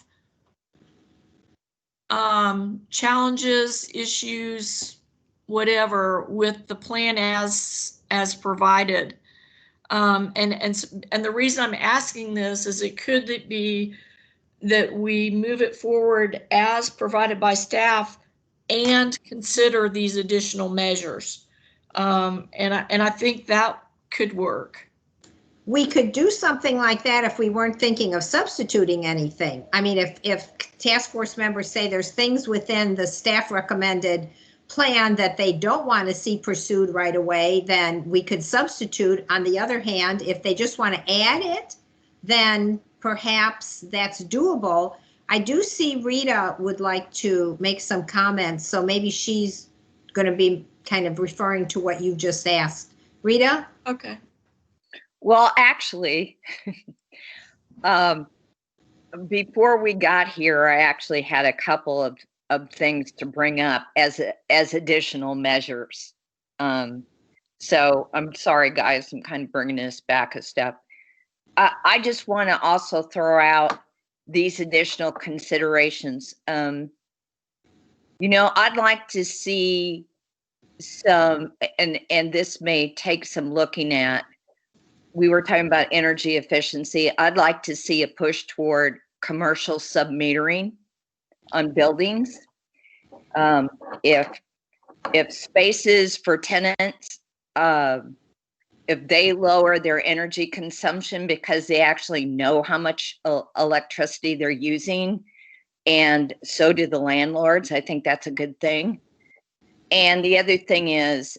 challenges, issues, whatever, with the plan as provided. And the reason I'm asking this is it could be that we move it forward as provided by staff and consider these additional measures. And I think that could work. We could do something like that if we weren't thinking of substituting anything. I mean, if task force members say there's things within the staff recommended plan that they don't want to see pursued right away, then we could substitute. On the other hand, if they just want to add it, then perhaps that's doable. I do see Rita would like to make some comments, so maybe she's going to be kind of referring to what you just asked. Rita? Okay. Well, actually, before we got here, I actually had a couple of things to bring up as additional measures. So I'm sorry, guys, I'm kind of bringing this back a step. I just want to also throw out these additional considerations. You know, I'd like to see some, and this may take some looking at. We were talking about energy efficiency. I'd like to see a push toward commercial submetering on buildings. If spaces for tenants, if they lower their energy consumption because they actually know how much electricity they're using, and so do the landlords, I think that's a good thing. And the other thing is,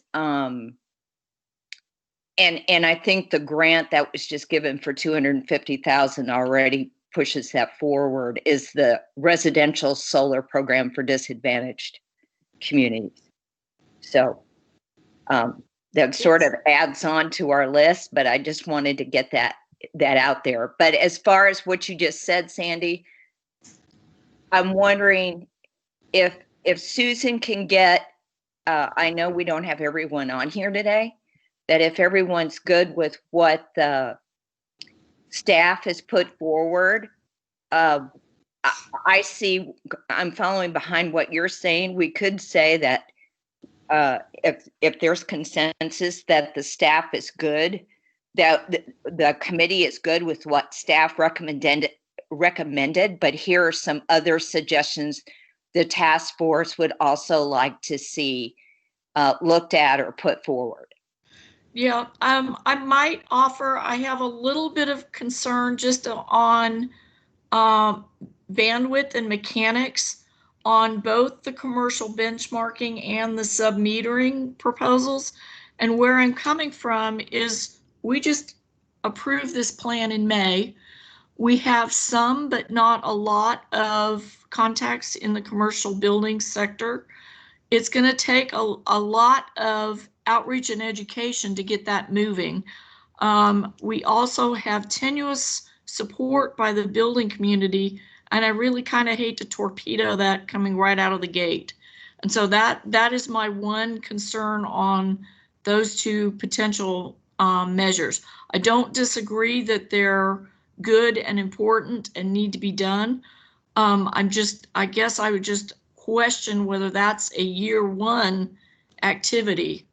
and I think the grant that was just given for $250,000 already pushes that forward, is the residential solar program for disadvantaged communities. So that sort of adds on to our list, but I just wanted to get that out there. But as far as what you just said, Sandy, I'm wondering if Susan can get, I know we don't have everyone on here today, that if everyone's good with what the staff has put forward, I'm following behind what you're saying. We could say that if there's consensus that the staff is good, that the committee is good with what staff recommended, but here are some other suggestions the task force would also like to see looked at or put forward. Yeah, I might offer, I have a little bit of concern just on bandwidth and mechanics on both the commercial benchmarking and the submetering proposals. And where I'm coming from is we just approved this plan in May. We have some, but not a lot of contacts in the commercial building sector. It's going to take a lot of outreach and education to get that moving. We also have tenuous support by the building community, and I really kind of hate to torpedo that coming right out of the gate. And so that is my one concern on those two potential measures. I don't disagree that they're good and important and need to be done. I guess I would just question whether that's a year one activity.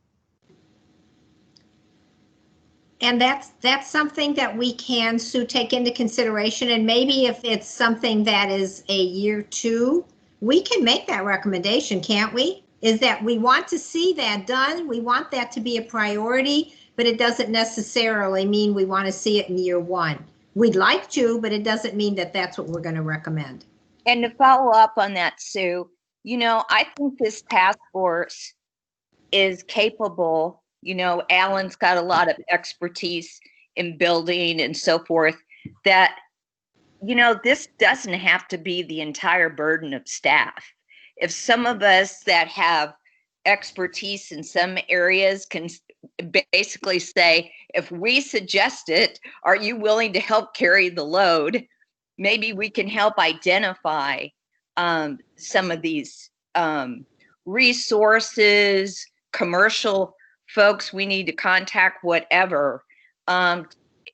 And that's something that we can, Sue, take into consideration. And maybe if it's something that is a year two, we can make that recommendation, can't we? Is that we want to see that done. We want that to be a priority, but it doesn't necessarily mean we want to see it in year one. We'd like to, but it doesn't mean that that's what we're going to recommend. And to follow up on that, Sue, I think this task force is capable. Alan's got a lot of expertise in building and so forth, that, this doesn't have to be the entire burden of staff. If some of us that have expertise in some areas can basically say, if we suggest it, are you willing to help carry the load? Maybe we can help identify some of these resources, commercial folks we need to contact, whatever,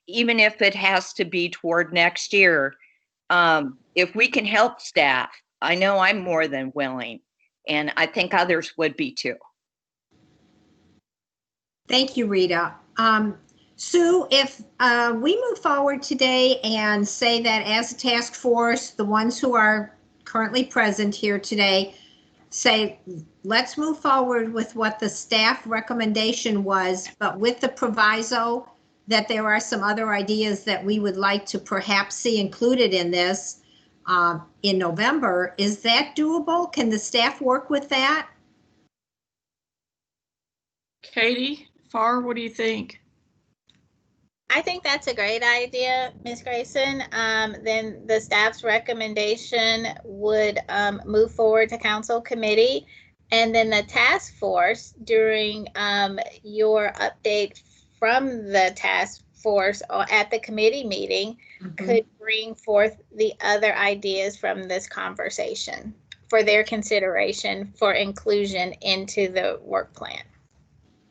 even if it has to be toward next year. If we can help staff, I know I'm more than willing, and I think others would be too. Thank you, Rita. Sue, if we move forward today and say that as a task force, the ones who are currently present here today say, let's move forward with what the staff recommendation was, but with the proviso that there are some other ideas that we would like to perhaps see included in this in November, is that doable? Can the staff work with that? Katie, Farr, what do you think? I think that's a great idea, Ms. Grayson. Then the staff's recommendation would move forward to council committee. And then the task force, during your update from the task force at the committee meeting, could bring forth the other ideas from this conversation for their consideration for inclusion into the work plan.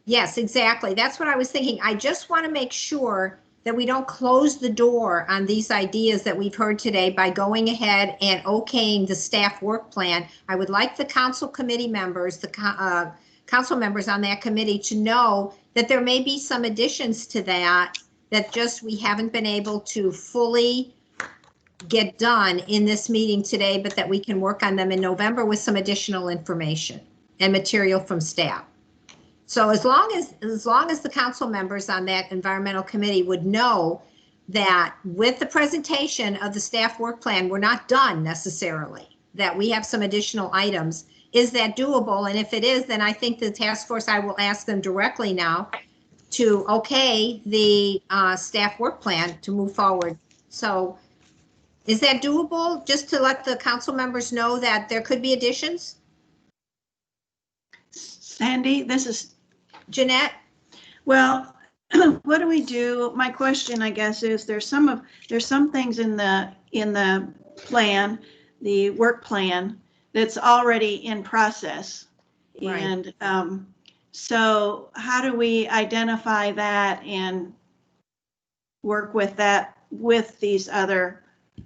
Yes, exactly. That's what I was thinking. I just want to make sure that we don't close the door on these ideas that we've heard today by going ahead and okaying the staff work plan. I would like the council committee members, the council members on that committee, to know that there may be some additions to that just we haven't been able to fully get done in this meeting today, but that we can work on them in November with some additional information and material from staff. So as long as the council members on that environmental committee would know that with the presentation of the staff work plan, we're not done necessarily, that we have some additional items. Is that doable? And if it is, then I think the task force, I will ask them directly now to okay the staff work plan to move forward. So is that doable, just to let the council members know that there could be additions? Sandy, this is Jeanette? Well, what do we do? My question, I guess, is there's some things in the plan, the work plan, that's already in process. Right. And so how do we identify that and work with that with these other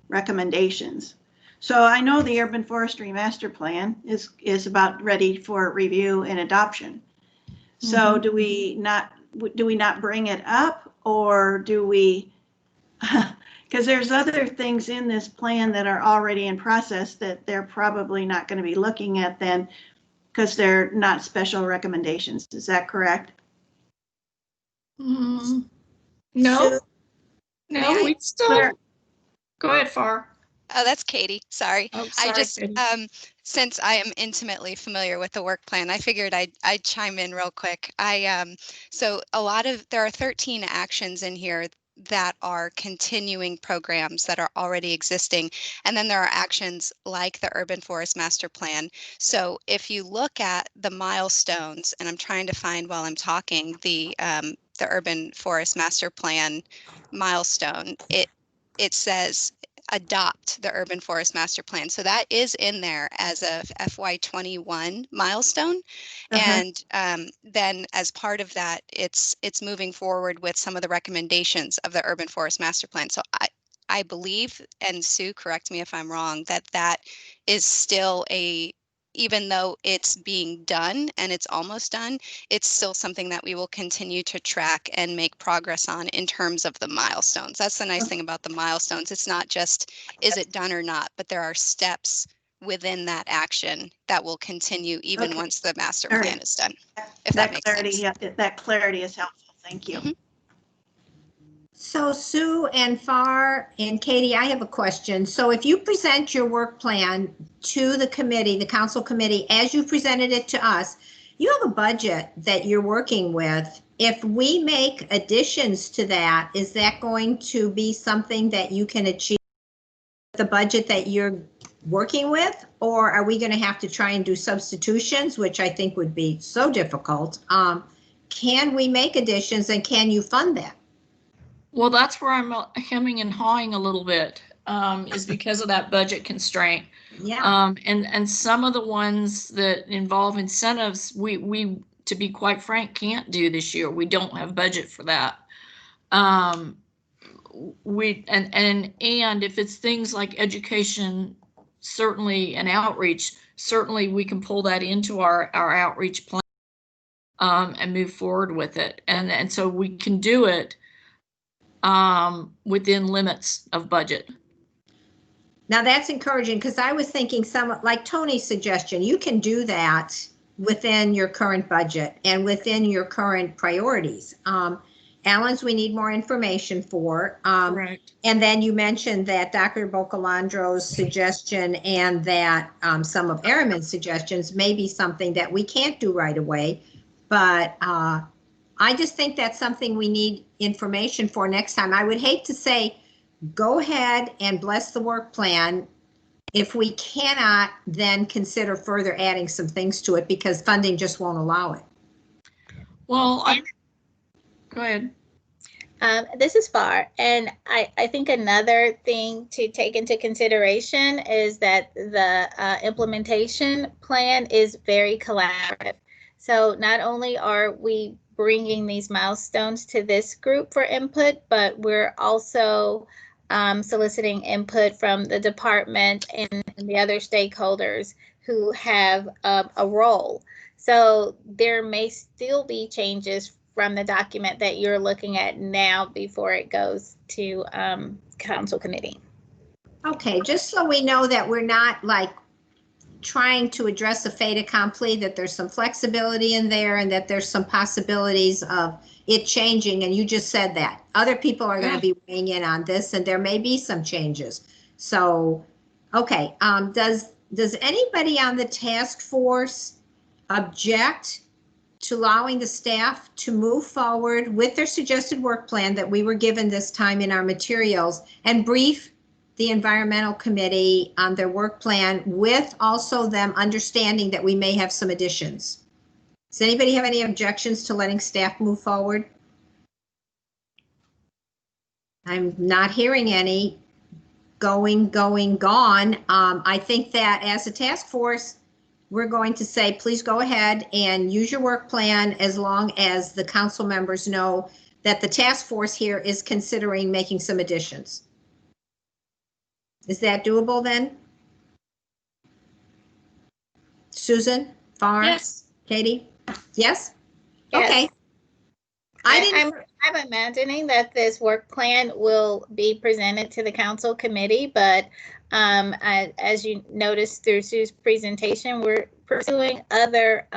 recommendations? So I know the urban forestry master plan is about ready for review and adoption. So do we not bring it up, or do we, because there's other things in this plan that are already in process that they're probably not going to be looking at then, because they're not special recommendations. Is that correct? No, So, no, we still, go ahead, Farr. Oh, that's Katie. Sorry. Oh, sorry, I just, Katie. since I am intimately familiar with the work plan, I figured I'd chime in real quick. So there are 13 actions in here that are continuing programs that are already existing. And then there are actions like the Urban Forest Master Plan. So if you look at the milestones, and I'm trying to find while I'm talking, the Urban Forest Master Plan milestone, it says adopt the Urban Forest Master Plan. So that is in there as a FY21 milestone. And then as part of that, it's moving forward with some of the recommendations of the Urban Forest Master Plan. So I believe, and Sue, correct me if I'm wrong, that is still even though it's being done and it's almost done, it's still something that we will continue to track and make progress on in terms of the milestones. That's the nice thing about the milestones. It's not just, is it done or not, but there are steps within that action that will continue even once the master plan is done. If that makes sense. Yeah, that clarity is helpful. Thank you. So Sue and Far and Katie, I have a question. So if you present your work plan to the committee, the council committee, as you presented it to us, you have a budget that you're working with. If we make additions to that, is that going to be something that you can achieve with the budget that you're working with? Or are we going to have to try and do substitutions, which I think would be so difficult? Can we make additions and can you fund that? Well, that's where I'm hemming and hawing a little bit, is because of that budget constraint. Yeah. And some of the ones that involve incentives, we, to be quite frank, can't do this year. We don't have budget for that. And if it's things like education, certainly, and outreach, certainly we can pull that into our outreach plan, and move forward with it. And so we can do it within limits of budget. Now that's encouraging, because I was thinking like Tony's suggestion, you can do that within your current budget and within your current priorities. Alan's, we need more information for. Right. And then you mentioned that Dr. Bocalandro's suggestion and that some of Aramin's suggestions may be something that we can't do right away. But I just think that's something we need information for next time. I would hate to say, go ahead and bless the work plan. If we cannot, then consider further adding some things to it because funding just won't allow it. Well, go ahead. This is Far, and I think another thing to take into consideration is that the implementation plan is very collaborative. So not only are we bringing these milestones to this group for input, but we're also soliciting input from the department and the other stakeholders who have a role. So there may still be changes from the document that you're looking at now before it goes to council committee. Okay, just so we know that we're not like trying to address a fait accompli, that there's some flexibility in there and that there's some possibilities of it changing. And you just said that other people are going to be weighing in on this and there may be some changes. So, okay. Does anybody on the task force object to allowing the staff to move forward with their suggested work plan that we were given this time in our materials and brief the environmental committee on their work plan with also them understanding that we may have some additions? Does anybody have any objections to letting staff move forward? I'm not hearing any. Gone. I think that as a task force, we're going to say, please go ahead and use your work plan as long as the council members know that the task force here is considering making some additions. Is that doable then? Susan, Far? Yes. Katie? Yes? Yes. Okay. I'm imagining that this work plan will be presented to the council committee, but as you noticed through Sue's presentation, we're pursuing other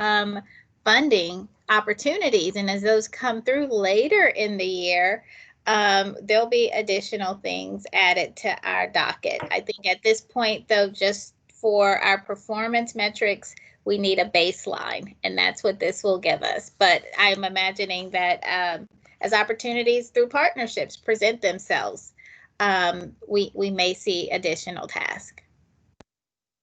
funding opportunities. And as those come through later in the year, there'll be additional things added to our docket. I think at this point, though, just for our performance metrics, we need a baseline, and that's what this will give us. But I'm imagining that as opportunities through partnerships present themselves, we may see additional tasks.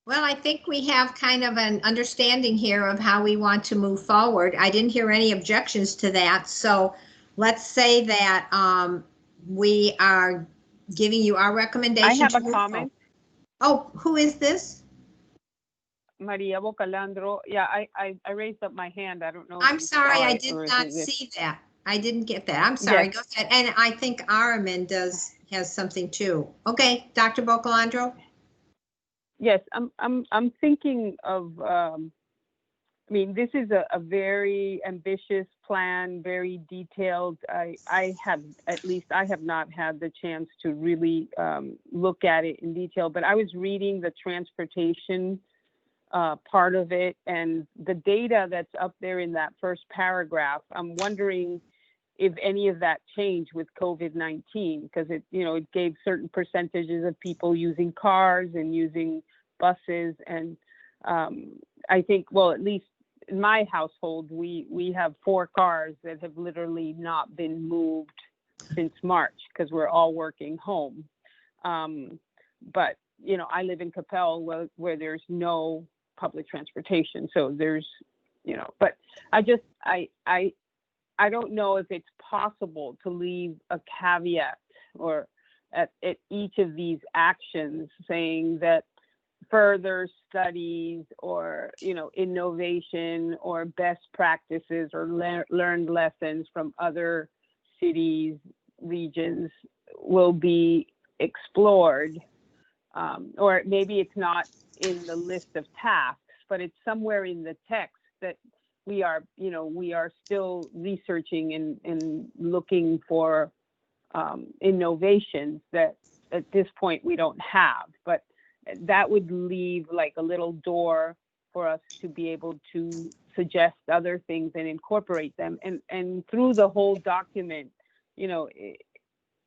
Well, I think we have kind of an understanding here of how we want to move forward. I didn't hear any objections to that. So let's say that we are giving you our recommendation. I have to a move comment. forward. Oh, who is this? Maria Bocalandro. Yeah, I raised up my hand. I don't know. if I'm you sorry, saw I it did or not is it- see that. I didn't get that. I'm sorry. Yes. Go ahead. And I think Aramin has something too. Okay, Dr. Bocalandro. Yes, I'm thinking of, I mean, this is a very ambitious plan, very detailed. I have not had the chance to really look at it in detail, but I was reading the transportation part of it and the data that's up there in that first paragraph. I'm wondering if any of that changed with COVID-19, because it, you know, it gave certain percentages of people using cars and using buses. And I think, well, at least in my household, we have 4 cars that have literally not been moved since March because we're all working home. But, you know, I live in Capel where there's no public transportation. So there's, you know, but I don't know if it's possible to leave a caveat or at each of these actions saying that further studies or, you know, innovation or best practices or learned lessons from other cities, regions will be explored. Or maybe it's not in the list of tasks, but it's somewhere in the text that we are, you know, we are still researching and looking for innovations that at this point we don't have. But that would leave like a little door for us to be able to suggest other things and incorporate them. And through the whole document, you know,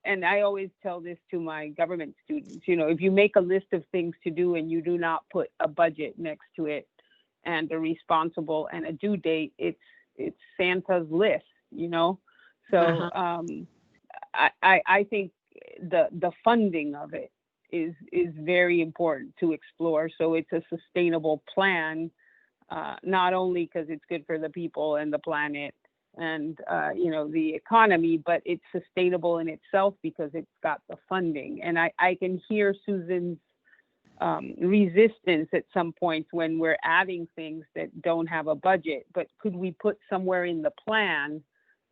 and I always tell this to my government students, you know, if you make a list of things to do and you do not put a budget next to it and a responsible and a due date, it's Santa's list, you know? So I think the funding of it is very important to explore. So it's a sustainable plan, not only because it's good for the people and the planet and, you know, the economy, but it's sustainable in itself because it's got the funding. And I can hear Susan's resistance at some points when we're adding things that don't have a budget, but could we put somewhere in the plan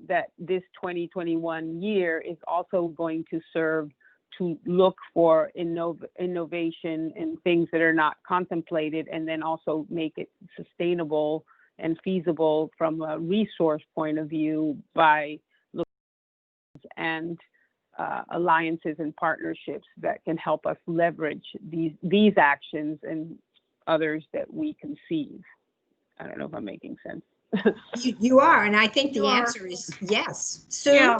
that this 2021 year is also going to serve to look for innovation and things that are not contemplated, and then also make it sustainable and feasible from a resource point of view by looking and alliances and partnerships that can help us leverage these actions and others that we conceive. I don't know if I'm making sense. You are, and I think the You are. answer is yes. Sue?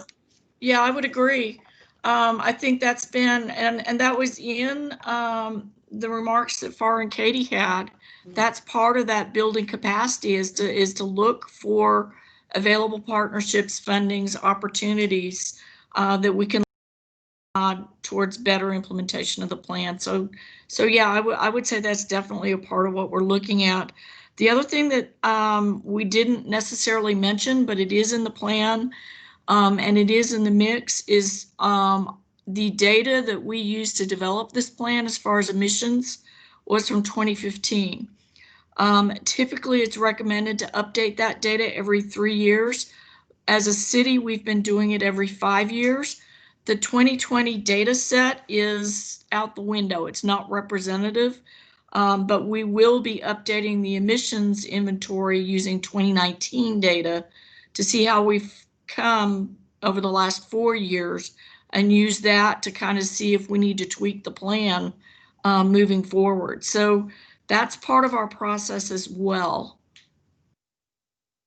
Yeah, I would agree. I think that's been, and that was in the remarks that Farr and Katie had. That's part of that building capacity is to look for available partnerships, fundings, opportunities that we can towards better implementation of the plan. So yeah, I would say that's definitely a part of what we're looking at. The other thing that we didn't necessarily mention, but it is in the plan, and it is in the mix, is the data that we used to develop this plan as far as emissions was from 2015. Typically, it's recommended to update that data every 3 years. As a city, we've been doing it every 5 years. The 2020 data set is out the window. It's not representative, but we will be updating the emissions inventory using 2019 data to see how we've come over the last 4 years and use that to kind of see if we need to tweak the plan moving forward. So that's part of our process as well.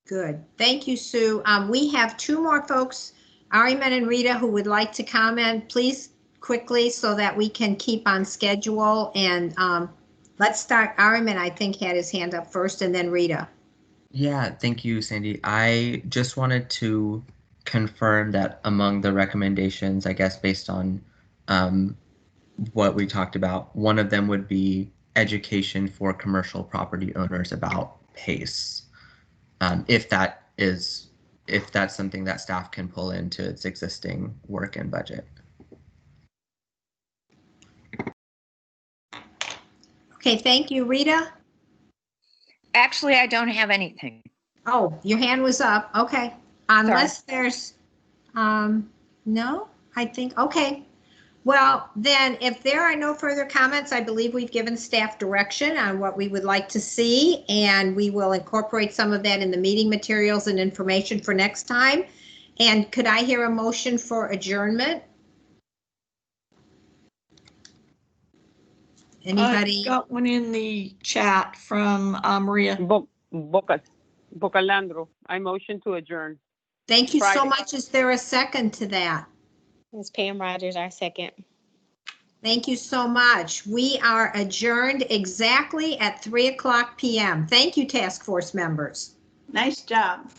Good. Thank you, Sue. We have 2 more folks, Ariman and Rita, who would like to comment. Please quickly so that we can keep on schedule. And let's start. Ariman, I think, had his hand up first, and then Rita. Yeah, thank you, Sandy. I just wanted to confirm that among the recommendations, I guess, based on what we talked about, one of them would be education for commercial property owners about PACE. If that's something that staff can pull into its existing work and budget. Okay, thank you. Rita? Actually, I don't have anything. Oh, your hand was up. Okay. Unless there's, no, I think, okay. Well, then if there are no further comments, I believe we've given staff direction on what we would like to see, and we will incorporate some of that in the meeting materials and information for next time. And could I hear a motion for adjournment? Anybody? I got one in the chat from Maria. Bocalandro, I motion to adjourn. Thank you so Friday. much. Is there a second to that? Ms. Pam Rogers, our second. Thank you so much. We are adjourned exactly at 3:00 p.m. Thank you, task force members. Nice job.